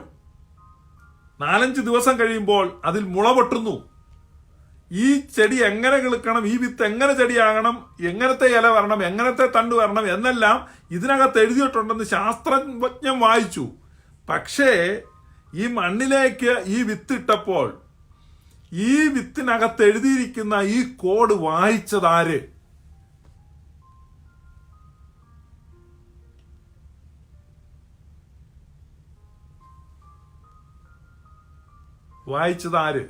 4-5 ദിവസം കഴിയുമ്പോൾ അതിൽ മുള പൊട്ടുന്നു. ഈ ചെടി എങ്ങനെ കിളുക്കണം, ഈ വിത്ത് എങ്ങനെ ചെടിയാകണം, എങ്ങനത്തെ ഇല വരണം, എങ്ങനത്തെ തണ്ട് വരണം എന്നെല്ലാം ഇതിനകത്ത് എഴുതിയിട്ടുണ്ടെന്ന് ശാസ്ത്രജ്ഞൻ വായിച്ചു. പക്ഷേ ഈ മണ്ണിലേക്ക് ഈ വിത്തിട്ടപ്പോൾ ഈ വിത്തിനകത്ത് എഴുതിയിരിക്കുന്ന ഈ കോഡ് വായിച്ചതാര്? വായിച്ചതാര്?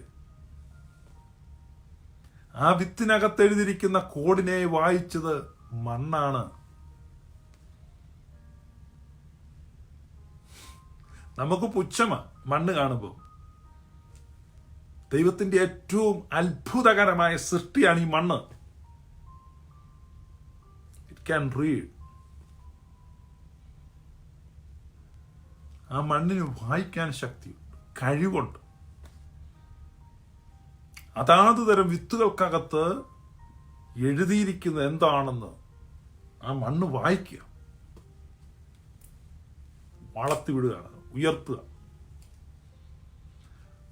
ആ വിത്തിനകത്ത് എഴുതിയിരിക്കുന്ന കോഡിനെ വായിച്ചത് മണ്ണാണ്. നമുക്ക് പുച്ഛമാ മണ്ണ് കാണുമ്പോൾ. ദൈവത്തിന്റെ ഏറ്റവും അത്ഭുതകരമായ സൃഷ്ടിയാണ് ഈ മണ്ണ്. It can read. ആ മണ്ണിന് വായിക്കാൻ ശക്തിയുണ്ട്, കഴിവുണ്ട്. അതാത് തരം വിത്തുകൾക്കകത്ത് എഴുതിയിരിക്കുന്നത് എന്താണെന്ന് ആ മണ്ണ് വായിക്കുക, വളർത്തിവിടുകയാണ്, ഉയർത്തുക.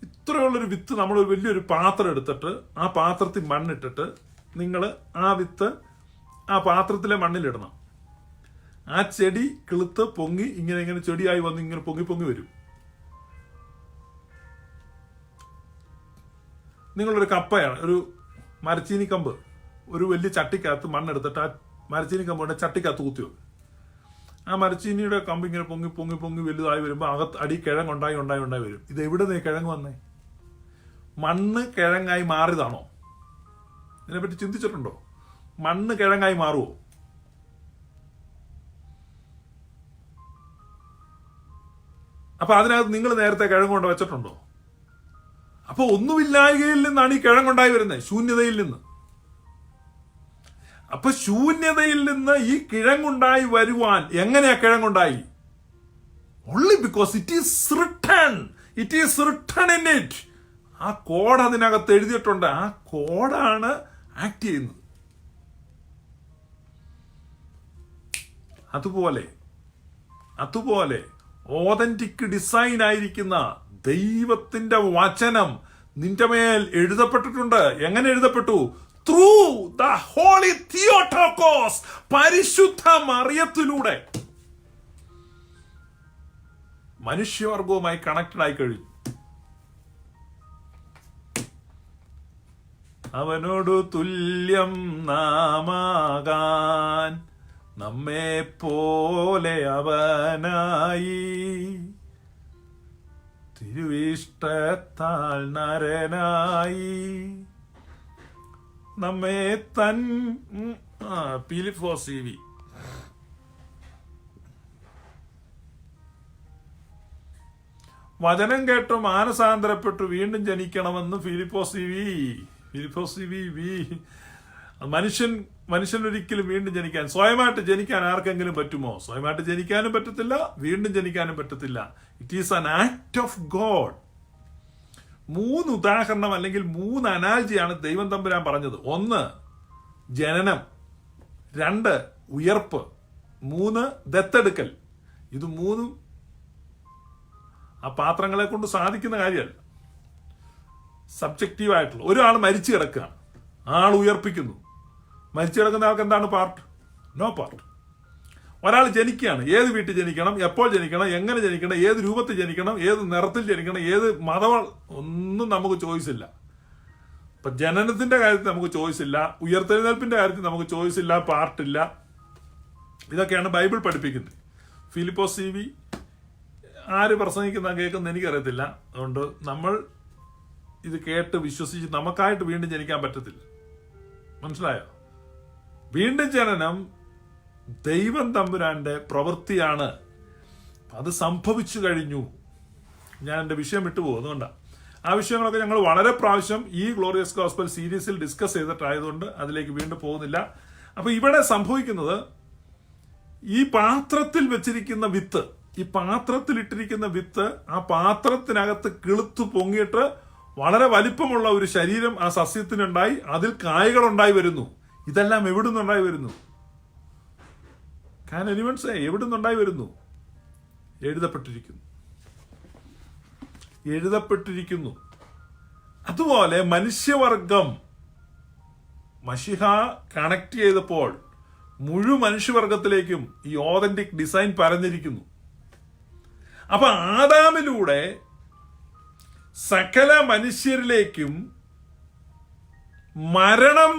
ഇത്രയുള്ളൊരു വിത്ത് നമ്മൾ വലിയൊരു പാത്രം എടുത്തിട്ട് ആ പാത്രത്തിൽ മണ്ണിട്ടിട്ട് നിങ്ങൾ ആ വിത്ത് ആ പാത്രത്തിലെ മണ്ണിലിടണം. ആ ചെടി കിളുത്ത് പൊങ്ങി ഇങ്ങനെ ചെടിയായി വന്ന് ഇങ്ങനെ പൊങ്ങി വരും. നിങ്ങളൊരു കപ്പയാണ്, ഒരു മരച്ചീനി കമ്പ് ഒരു വലിയ ചട്ടിക്കകത്ത് മണ്ണെടുത്തിട്ട് ആ മരച്ചീനി കമ്പുകൊണ്ട് ചട്ടിക്കകത്ത് കുത്തി വെക്കും. ആ മരച്ചീനിയുടെ കമ്പ് ഇങ്ങനെ പൊങ്ങി വലുതായി വരുമ്പോൾ അകത്ത് അടി കിഴങ്ങുണ്ടായി വരും. ഇത് എവിടെ നിന്ന് കിഴങ്ങ് വന്നേ? മണ്ണ് കിഴങ്ങായി മാറിയതാണോ? ഇതിനെപ്പറ്റി ചിന്തിച്ചിട്ടുണ്ടോ? മണ്ണ് കിഴങ്ങായി മാറുമോ? അപ്പൊ അതിനകത്ത് നിങ്ങൾ നേരത്തെ കിഴങ്ങ് കൊണ്ട് വെച്ചിട്ടുണ്ടോ? അപ്പൊ ഒന്നുമില്ലായ്കയിൽ നിന്നാണ് ഈ കിഴങ്ങുണ്ടായി വരുന്നത്, ശൂന്യതയിൽ നിന്ന്. അപ്പൊ ശൂന്യതയിൽ നിന്ന് ഈ കിഴങ്ങുണ്ടായി വരുവാൻ എങ്ങനെയാ കിഴങ്ങുണ്ടായി? Only because it is written in it. ആ കോഡ് അതിനകത്ത് എഴുതിയിട്ടുണ്ട്. ആ കോഡാണ് ആക്ട് ചെയ്യുന്നത്. അതുപോലെ ഓതന്റിക് ഡിസൈൻ ആയിരിക്കുന്ന ദൈവത്തിന്റെ വചനം നിന്റെ മേൽ എഴുതപ്പെട്ടിട്ടുണ്ട്. എങ്ങനെ എഴുതപ്പെട്ടു? ത്രൂ ദ ഹോളി തിയോട്ടോക്കോസ്, പരിശുദ്ധ മറിയത്തിലൂടെ മനുഷ്യവർഗവുമായി കണക്റ്റഡ് ആയി കഴിഞ്ഞു. അവനോടു തുല്യം നാമാകാൻ നമ്മെ പോലെ അവനായി, തിരുവിഷ്ടത്താൽ നരനായി നമ്മെ തൻ ഫിലിപ്പോസ് CV. വചനം കേട്ടു മാനസാന്തരപ്പെട്ടു വീണ്ടും ജനിക്കണമെന്ന് ഫിലിപ്പോസ് CV. മനുഷ്യനൊരിക്കലും വീണ്ടും ജനിക്കാൻ, സ്വയമായിട്ട് ജനിക്കാൻ ആർക്കെങ്കിലും പറ്റുമോ? സ്വയമായിട്ട് ജനിക്കാനും പറ്റത്തില്ല, വീണ്ടും ജനിക്കാനും പറ്റത്തില്ല. It is an act of God. 3 ഉദാഹരണം അല്ലെങ്കിൽ 3 അനാലജിയാണ് ദൈവം തമ്പുരാൻ പറഞ്ഞത്. 1 ജനനം, 2 ഉയർപ്പ്, 3 ദത്തെടുക്കൽ. ഇത് 3 ആ പാത്രങ്ങളെ കൊണ്ട് സാധിക്കുന്ന കാര്യമല്ല. സബ്ജക്റ്റീവായിട്ടുള്ള ഒരാൾ മരിച്ചു കിടക്കുകയാണ്, ആൾ ഉയർപ്പിക്കുന്നു. മരിച്ചു കിടക്കുന്ന ആൾക്ക് എന്താണ് പാർട്ട്? No part. ഒരാൾ ജനിക്കുകയാണ്, ഏത് വീട്ടിൽ ജനിക്കണം, എപ്പോൾ ജനിക്കണം, എങ്ങനെ ജനിക്കണം, ഏത് രൂപത്തിൽ ജനിക്കണം, ഏത് നിറത്തിൽ ജനിക്കണം, ഏത് മതം, ഒന്നും നമുക്ക് ചോയ്സ് ഇല്ല. ഇപ്പൊ ജനനത്തിന്റെ കാര്യത്തിൽ നമുക്ക് ചോയ്സ് ഇല്ല, ഉയർത്തെഴുന്നേൽപ്പിന്റെ കാര്യത്തിൽ നമുക്ക് ചോയ്സ് ഇല്ല, പാർട്ടില്ല. ഇതൊക്കെയാണ് ബൈബിൾ പഠിപ്പിക്കുന്നത്. ഫിലിപ്പോസ് CV ആര് പ്രസംഗിക്കുന്ന കേൾക്കുന്ന എനിക്കറിയത്തില്ല. അതുകൊണ്ട് നമ്മൾ ഇത് കേട്ട് വിശ്വസിച്ച് നമുക്കായിട്ട് വീണ്ടും ജനിക്കാൻ പറ്റത്തില്ല. മനസ്സിലായോ? വീണ്ടും ജനനം ദൈവം തമ്പുരാന്റെ പ്രവൃത്തിയാണ്. അത് സംഭവിച്ചു കഴിഞ്ഞു. ഞാൻ എൻ്റെ വിഷയം വിട്ടുപോകും, അതുകൊണ്ടാണ്. ആ വിഷയങ്ങളൊക്കെ ഞങ്ങൾ വളരെ പ്രാവശ്യം ഈ ഗ്ലോറിയസ് ഗോസ്പൽ സീരീസിൽ ഡിസ്കസ് ചെയ്തിട്ടായതുകൊണ്ട് അതിലേക്ക് വീണ്ടും പോകുന്നില്ല. അപ്പൊ ഇവിടെ സംഭവിക്കുന്നത്, ഈ പാത്രത്തിൽ വെച്ചിരിക്കുന്ന വിത്ത്, ഈ പാത്രത്തിൽ ഇട്ടിരിക്കുന്ന വിത്ത് ആ പാത്രത്തിനകത്ത് കിളുത്തു പൊങ്ങിയിട്ട് വളരെ വലിപ്പമുള്ള ഒരു ശരീരം ആ സസ്യത്തിനുണ്ടായി, അതിൽ കായകൾ ഉണ്ടായി വരുന്നു. ഇതെല്ലാം എവിടെ നിന്നുണ്ടായി വരുന്നു? Can anyone say? എവിടെ നിന്നുണ്ടായി വരുന്നു? എഴുതപ്പെട്ടിരിക്കുന്നു. അതുപോലെ മനുഷ്യവർഗം മശിഹ കണക്ട് ചെയ്തപ്പോൾ മുഴു മനുഷ്യവർഗത്തിലേക്കും ഈ ഓതന്റിക് ഡിസൈൻ പരന്നിരിക്കുന്നു. അപ്പൊ ആദാമിലൂടെ സകല മനുഷ്യരിലേക്കും മരണം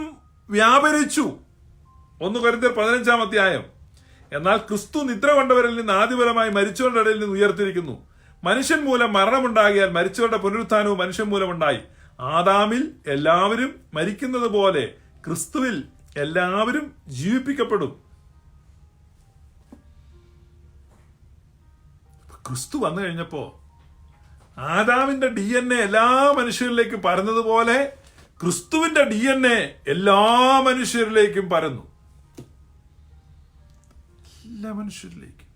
വ്യാപരിച്ചു. 1 കൊരിന്ത്യർ 15-ാം അധ്യായം. എന്നാൽ ക്രിസ്തു നിദ്ര കൊണ്ടവരിൽ നിന്ന് ആദിപരമായി മരിച്ചവരുടെ ഇടയിൽ നിന്ന് ഉയർത്തിരിക്കുന്നു. മനുഷ്യൻ മൂലം മരണമുണ്ടാകിയാൽ മരിച്ചവരുടെ പുനരുത്ഥാനവും മനുഷ്യൻ മൂലമുണ്ടായി. ആദാമിൽ എല്ലാവരും മരിക്കുന്നത് പോലെ ക്രിസ്തുവിൽ എല്ലാവരും ജീവിപ്പിക്കപ്പെടും. ക്രിസ്തു വന്നു കഴിഞ്ഞപ്പോ ആദാമിന്റെ DNA എല്ലാ മനുഷ്യരിലേക്കും പരന്നതുപോലെ ക്രിസ്തുവിന്റെ DNA എല്ലാ മനുഷ്യരിലേക്കും പരന്നു. എല്ലാ മനുഷ്യരിലേക്കും,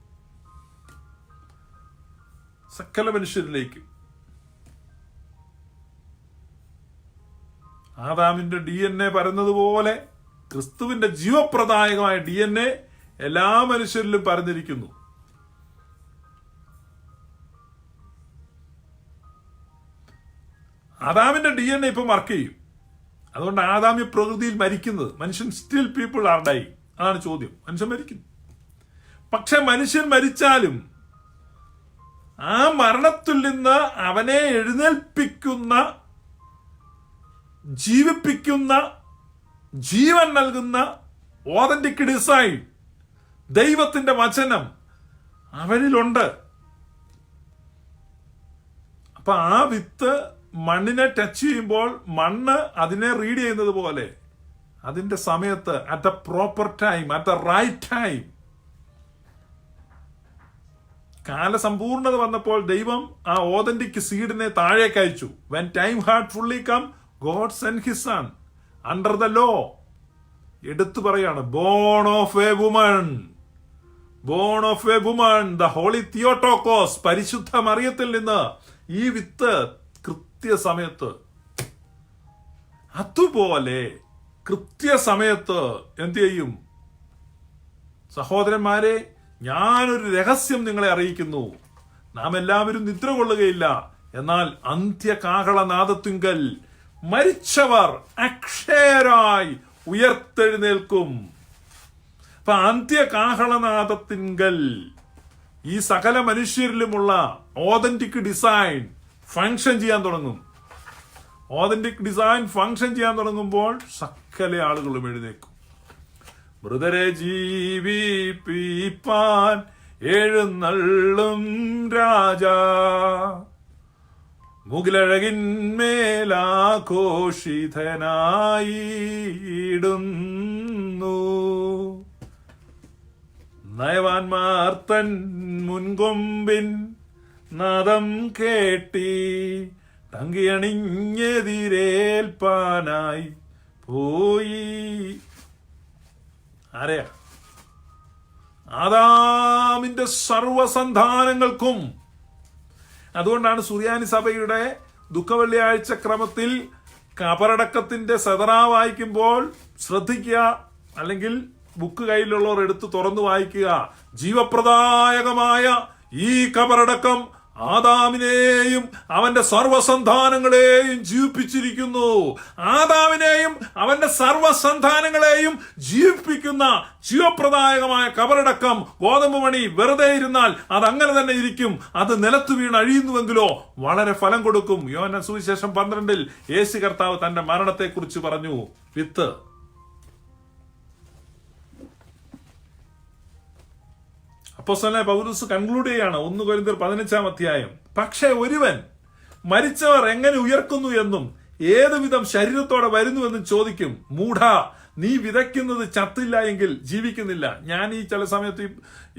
സകല മനുഷ്യരിലേക്കും. ആദാമിന്റെ DNA പരന്നതുപോലെ ക്രിസ്തുവിന്റെ ജീവപ്രദായകമായ DNA എല്ലാ മനുഷ്യരിലും പരന്നിരിക്കുന്നു. ആദാമിന്റെ DNA ഇപ്പൊ വർക്ക് ചെയ്യും. അതുകൊണ്ട് ആദാമ്യ പ്രകൃതിയിൽ മരിക്കുന്നത് മനുഷ്യൻ, സ്റ്റിൽ പീപ്പിൾ ആർ ഡൈ. അതാണ് ചോദ്യം. മനുഷ്യൻ മരിക്കുന്നു. പക്ഷെ മനുഷ്യൻ മരിച്ചാലും ആ മരണത്തിൽ നിന്ന് അവനെ എഴുന്നേൽപ്പിക്കുന്ന, ജീവിപ്പിക്കുന്ന, ജീവൻ നൽകുന്ന ഓതന്റിക് ഡിസൈൻ, ദൈവത്തിന്റെ വചനം അവനിലുണ്ട്. അപ്പൊ ആ വിത്ത് മണ്ണിനെ ടച്ച് ചെയ്യുമ്പോൾ മണ്ണ് അതിനെ റീഡ് ചെയ്യുന്നത് പോലെ അതിന്റെ സമയത്ത്, at the proper time, at the right time, കാലസമ്പൂർണത വന്നപ്പോൾ ദൈവം ആ ഓതന്റിക് സീഡിനെ താഴേക്ക് അയച്ചു. When time had fully come, God send his son under the law. എടുത്തു പറയാണ്, born of a woman, born of a woman, the holy Theotokos, പരിശുദ്ധ മറിയത്തിൽ നിന്ന് ഈ വിത്ത് കൃത്യസമയത്ത്, അതുപോലെ കൃത്യസമയത്ത് എന്ത് ചെയ്യും? സഹോദരന്മാരെ, ഞാനൊരു രഹസ്യം നിങ്ങളെ അറിയിക്കുന്നു. നാം എല്ലാവരും നിദ്ര കൊള്ളുകയില്ല, എന്നാൽ അന്ത്യകാഹളനാദത്തിങ്കൽ മരിച്ചവർ അക്ഷയരായി ഉയർത്തെഴുന്നേൽക്കും. അപ്പൊ അന്ത്യകാഹളനാദത്തിങ്കൽ ഈ സകല മനുഷ്യരിലുമുള്ള ഓതന്റിക് ഡിസൈൻ ഫങ്ഷൻ ചെയ്യാൻ തുടങ്ങും. ഓതന്റിക് ഡിസൈൻ ഫങ്ഷൻ ചെയ്യാൻ തുടങ്ങുമ്പോൾ സകല ആളുകളും എഴുന്നേക്കും. മൃതരെ ജീവിപ്പിപ്പാൻ എഴുന്നള്ളും രാജാ, മുകിലഴകിന്മേലാഘോഷിതനായിടുന്നു. നയവാൻമാർ തൻ മുൻകൊമ്പിൻ നാദം കേട്ടി തങ്കിയണിഞ്ഞെതിരേൽപ്പാനായി പോയി. ആരെയാ? ആദാമിന്റെ സർവസന്താനങ്ങൾക്കും. അതുകൊണ്ടാണ് സുറിയാനി സഭയുടെ ദുഃഖവെള്ളിയാഴ്ച ക്രമത്തിൽ കബറടക്കത്തിന്റെ സദറ വായിക്കുമ്പോൾ ശ്രദ്ധിക്കുക, അല്ലെങ്കിൽ ബുക്ക് കയ്യിലുള്ളവർ എടുത്ത് തുറന്നു വായിക്കുക. ജീവപ്രദായകമായ ഈ കബറടക്കം ആദാമിനെയും അവന്റെ സർവസന്താനങ്ങളെയും ജീവിപ്പിച്ചിരിക്കുന്നു. ആദാമിനെയും അവന്റെ സർവസന്താനങ്ങളെയും ജീവിപ്പിക്കുന്ന ജീവപ്രദായകമായ കബറടക്കം ഗോതമ്പ് മണി വെറുതെ ഇരുന്നാൽ അത് അങ്ങനെ തന്നെ ഇരിക്കും. അത് നിലത്തു വീണ് അഴിയുന്നുവെങ്കിലോ വളരെ ഫലം കൊടുക്കും. യോഹന്നാൻ സുവിശേഷം 12 യേശു കർത്താവ് തന്റെ മരണത്തെക്കുറിച്ച് പറഞ്ഞു. വിത്ത് അപ്പോസ്തലനായ പൗലോസ് കൺക്ലൂഡ് ചെയ്യാണ് 1 കൊരിന്ത്യർ 15 പക്ഷെ ഒരുവൻ മരിച്ചവർ എങ്ങനെ ഉയർക്കുന്നു എന്നും ഏതുവിധം ശരീരത്തോടെ വരുന്നുവെന്നും ചോദിക്കും. മൂഢ, നീ വിതയ്ക്കുന്നത് ചത്തില്ല എങ്കിൽ ജീവിക്കുന്നില്ല. ഞാൻ ഈ ചില സമയത്ത്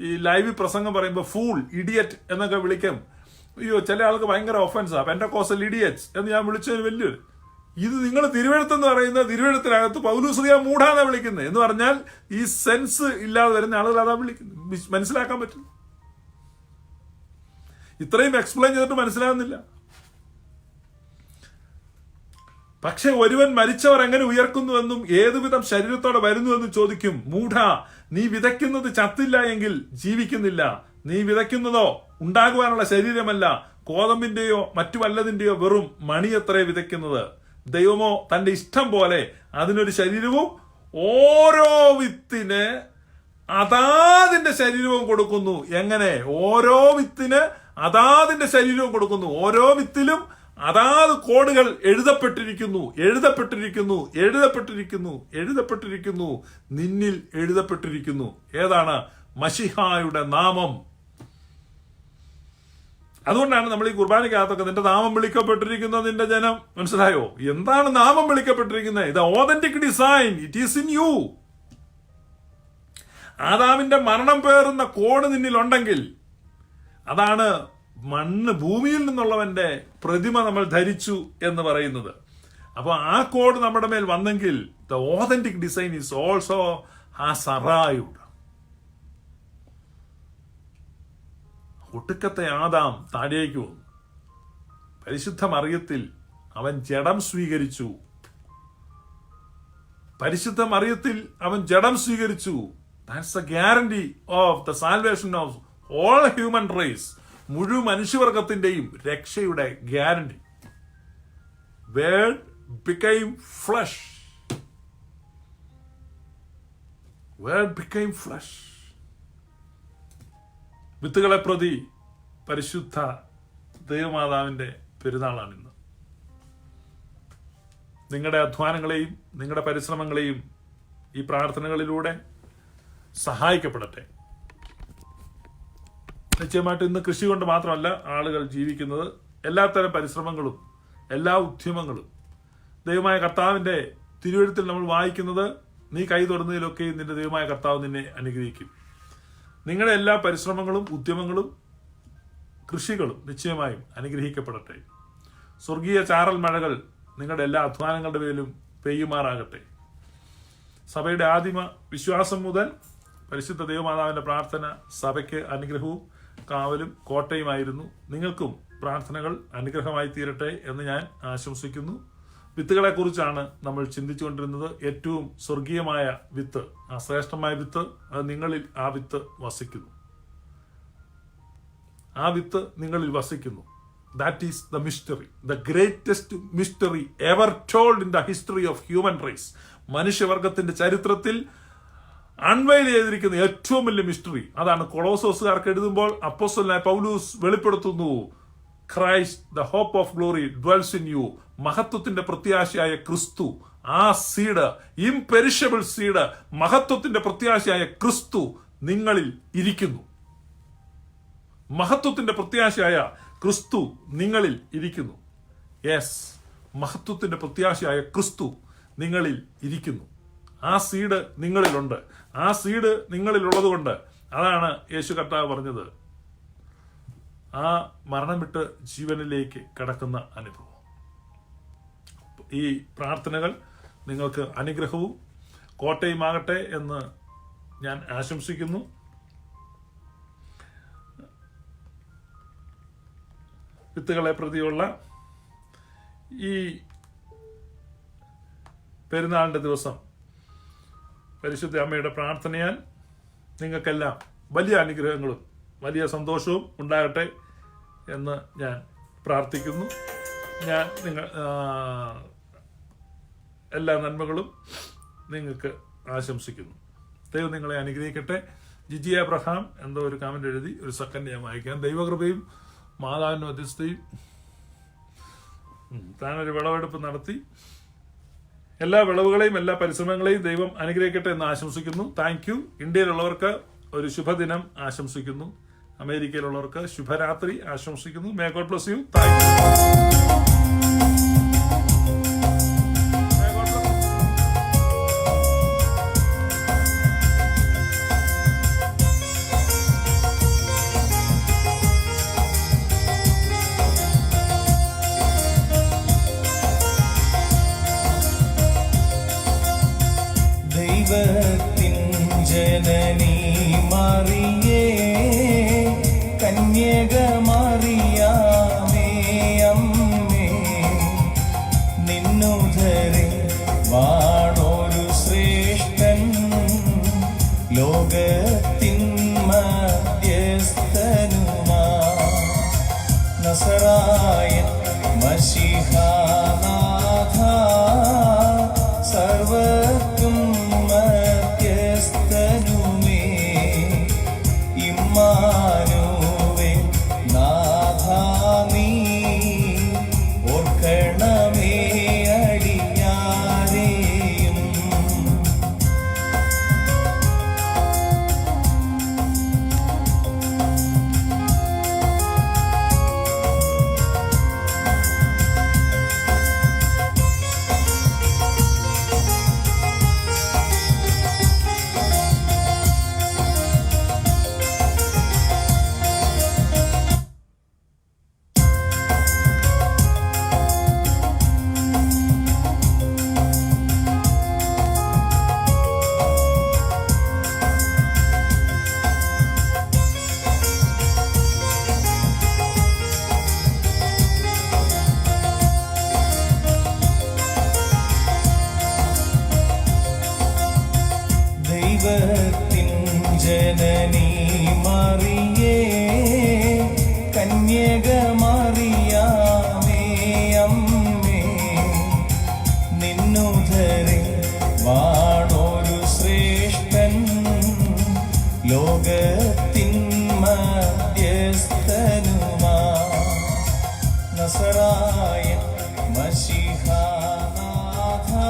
ഈ ലൈവ് പ്രസംഗം പറയുമ്പോൾ ഫൂൾ, ഇഡിയറ്റ് എന്നൊക്കെ വിളിക്കും. അയ്യോ, ചില ആൾക്ക് ഭയങ്കര ഒഫൻസാ. പെന്റക്കോസ്റ്റൽ ഇഡിയറ്റ്സ് എന്ന് ഞാൻ വിളിച്ചൊരു വലിയൊരു, ഇത് നിങ്ങൾ തിരുവെഴുത്തെന്ന് പറയുന്ന തിരുവെഴുത്തിനകത്ത് പൗലോസ്ലിയ മൂഢാന്നാ വിളിക്കുന്നത് എന്ന് പറഞ്ഞാൽ ഈ സെൻസ് ഇല്ലാതെ വരുന്ന ആളുകൾ അതാ വിളിക്കുന്നത്. മനസ്സിലാക്കാൻ പറ്റും. ഇത്രയും എക്സ്പ്ലെയിൻ ചെയ്തിട്ട് മനസ്സിലാകുന്നില്ല. പക്ഷെ ഒരുവൻ മരിച്ചവർ എങ്ങനെ ഉയർക്കുന്നുവെന്നും ഏതുവിധം ശരീരത്തോടെ വരുന്നുവെന്നും ചോദിക്കും. മൂഢ, നീ വിതയ്ക്കുന്നത് ചത്തില്ല എങ്കിൽ ജീവിക്കുന്നില്ല. നീ വിതയ്ക്കുന്നതോ ഉണ്ടാകുവാനുള്ള ശരീരമല്ല, കോതമ്പിന്റെയോ മറ്റു വല്ലതിന്റെയോ വെറും മണിയത്രേ വിതയ്ക്കുന്നത്. ദൈവമോ തന്റെ ഇഷ്ടം പോലെ അതിനൊരു ശരീരവും ഓരോ വിത്തിന് അതാതിന്റെ ശരീരവും കൊടുക്കുന്നു. എങ്ങനെ? ഓരോ വിത്തിന് അതാതിന്റെ ശരീരവും കൊടുക്കുന്നു. ഓരോ വിത്തിലും അതാത് കോഡുകൾ എഴുതപ്പെട്ടിരിക്കുന്നു. നിന്നിൽ എഴുതപ്പെട്ടിരിക്കുന്നു. ഏതാണ്? മശിഹായുടെ നാമം. അതുകൊണ്ടാണ് നമ്മൾ ഈ കുർബാനയ്ക്കകത്തൊക്കെ നിന്റെ നാമം വിളിക്കപ്പെട്ടിരിക്കുന്ന നിന്റെ ജനം. മനസ്സിലായോ? എന്താണ് നാമം വിളിക്കപ്പെട്ടിരിക്കുന്നത്? ഇത് authentic design, it is in you. ആദാമിന്റെ മരണം പേറുന്ന കോഡ് നിന്നിലുണ്ടെങ്കിൽ അതാണ് ഭൂമിയിൽ നിന്നുള്ളവന്റെ പ്രതിമ നമ്മൾ ധരിച്ചു എന്ന് പറയുന്നത്. അപ്പൊ ആ കോഡ് നമ്മുടെ മേൽ വന്നെങ്കിൽ the authentic design is also has arrived. ഒടുക്കത്തെ ആദാം താഴേക്ക് വന്നു. പരിശുദ്ധ മറിയത്തിൽ അവൻ ജഡം സ്വീകരിച്ചു. That's the guarantee of the salvation of all human race. മുഴുവൻ മനുഷ്യവർഗത്തിന്റെയും രക്ഷയുടെ ഗ്യാരണ്ടി. Word became flesh. വിത്തുകളെ പ്രതി പരിശുദ്ധ ദൈവമാതാവിന്റെ പെരുന്നാളാണ് ഇന്ന്. നിങ്ങളുടെ അധ്വാനങ്ങളെയും നിങ്ങളുടെ പരിശ്രമങ്ങളെയും ഈ പ്രാർത്ഥനകളിലൂടെ സഹായിക്കപ്പെടട്ടെ. നിശ്ചയമായിട്ട് ഇന്ന് കൃഷി കൊണ്ട് മാത്രമല്ല ആളുകൾ ജീവിക്കുന്നത്. എല്ലാത്തരം പരിശ്രമങ്ങളും എല്ലാ ഉദ്യമങ്ങളും ദൈവമായ കർത്താവിന്റെ തിരുവെഴുത്തിൽ നമ്മൾ വായിക്കുന്നത്, നീ കൈ തൊടുന്നതിലൊക്കെ നിന്റെ ദൈവമായ കർത്താവ് നിന്നെ അനുഗ്രഹിക്കും. നിങ്ങളുടെ എല്ലാ പരിശ്രമങ്ങളും ഉദ്യമങ്ങളും കൃഷികളും നിശ്ചയമായും അനുഗ്രഹിക്കപ്പെടട്ടെ. സ്വർഗീയ ചാറൽ മഴകൾ നിങ്ങളുടെ എല്ലാ അധ്വാനങ്ങളുടെ മേലും പെയ്യുമാറാകട്ടെ. സഭയുടെ ആദിമ വിശ്വാസം മുതൽ പരിശുദ്ധ ദൈവമാതാവിന്റെ പ്രാർത്ഥന സഭയ്ക്ക് അനുഗ്രഹവും കാവലും കോട്ടയുമായിരുന്നു. നിങ്ങൾക്കും പ്രാർത്ഥനകൾ അനുഗ്രഹമായി തീരട്ടെ എന്ന് ഞാൻ ആശംസിക്കുന്നു. വിത്തുകളെ കുറിച്ചാണ് നമ്മൾ ചിന്തിച്ചുകൊണ്ടിരുന്നത്. ഏറ്റവും സ്വർഗീയമായ വിത്ത്, ആ ശ്രേഷ്ഠമായ വിത്ത്, അത് നിങ്ങളിൽ ആ വിത്ത് വസിക്കുന്നു. That is the mystery, the greatest mystery ever told in the history of human race. മനുഷ്യവർഗത്തിന്റെ ചരിത്രത്തിൽ അൺവെയിൽ ചെയ്തിരിക്കുന്ന ഏറ്റവും വലിയ മിസ്റ്ററി അതാണ്. കൊളോസോസുകാർക്ക് എഴുതുമ്പോൾ അപ്പോസ്തലനായ പൗലോസ് വെളിപ്പെടുത്തുന്നു, Christ the hope of glory dwells in you. മഹത്വത്തിന്റെ പ്രത്യാശയായ ക്രിസ്തു, ആ സീഡ്, ഇംപെരിഷബിൾ സീഡ്, മഹത്വത്തിന്റെ പ്രത്യാശയായ ക്രിസ്തു നിങ്ങളിൽ ഇരിക്കുന്നു. മഹത്വത്തിന്റെ പ്രത്യാശയായ ക്രിസ്തു നിങ്ങളിൽ ഇരിക്കുന്നു. യെസ്, മഹത്വത്തിന്റെ പ്രത്യാശയായ ക്രിസ്തു നിങ്ങളിൽ ഇരിക്കുന്നു. ആ സീഡ് നിങ്ങളിലുണ്ട്. ആ സീഡ് നിങ്ങളിലുള്ളത് കൊണ്ട് അതാണ് യേശു കർത്താവ് പറഞ്ഞത്, ആ മരണം വിട്ട് ജീവനിലേക്ക് കടക്കുന്ന അനുഭവം. ഈ പ്രാർത്ഥനകൾ നിങ്ങൾക്ക് അനുഗ്രഹവും കോട്ടയുമാകട്ടെ എന്ന് ഞാൻ ആശംസിക്കുന്നു. വിത്തുകളെ പ്രതിയുള്ള ഈ പെരുന്നാളിൻ്റെ ദിവസം പരിശുദ്ധ അമ്മയുടെ പ്രാർത്ഥനയാൽ നിങ്ങൾക്കെല്ലാം വലിയ അനുഗ്രഹങ്ങളും വലിയ സന്തോഷവും ഉണ്ടാകട്ടെ എന്ന് ഞാൻ പ്രാർത്ഥിക്കുന്നു. ഞാൻ എല്ലാ നന്മകളും നിങ്ങൾക്ക് ആശംസിക്കുന്നു. ദൈവം നിങ്ങളെ അനുഗ്രഹിക്കട്ടെ. ജിജി അബ്രഹാം എന്തോ ഒരു കമന്റ് എഴുതി, ഒരു സെക്കൻഡ് ഞാൻ വായിക്കാം. ദൈവകൃപയും മാതാവിൻ്റെ മധ്യസ്ഥയും താനൊരു വിളവെടുപ്പ് നടത്തി. എല്ലാ വിളവുകളെയും എല്ലാ പരിശ്രമങ്ങളെയും ദൈവം അനുഗ്രഹിക്കട്ടെ എന്ന് ആശംസിക്കുന്നു. Thank you. ഇന്ത്യയിലുള്ളവർക്ക് ഒരു ശുഭദിനം ആശംസിക്കുന്നു. അമേരിക്കയിലുള്ളവർക്ക് ശുഭരാത്രി ആശംസിക്കുന്നു. May God bless you. Thank you. ദൈവത്തിൻ ജനനി മറിയേ, കന്യക മറിയാമേ അമ്മേ, നിന്നുദരെ വാണൊരു ശ്രേഷ്ഠൻ, ലോകത്തിൻ മധ്യസ്ഥനുമാ, നസറായൻ മശിഹാനാഥ, സർവ്വത്തും മധ്യസ്ഥനുമേ, ഇമ്മാനുവേൽ നാഥാ നീ ഓർക്കണമേ അടിയാരെയും. ദൈവത്തിൻ ജനനി മറിയ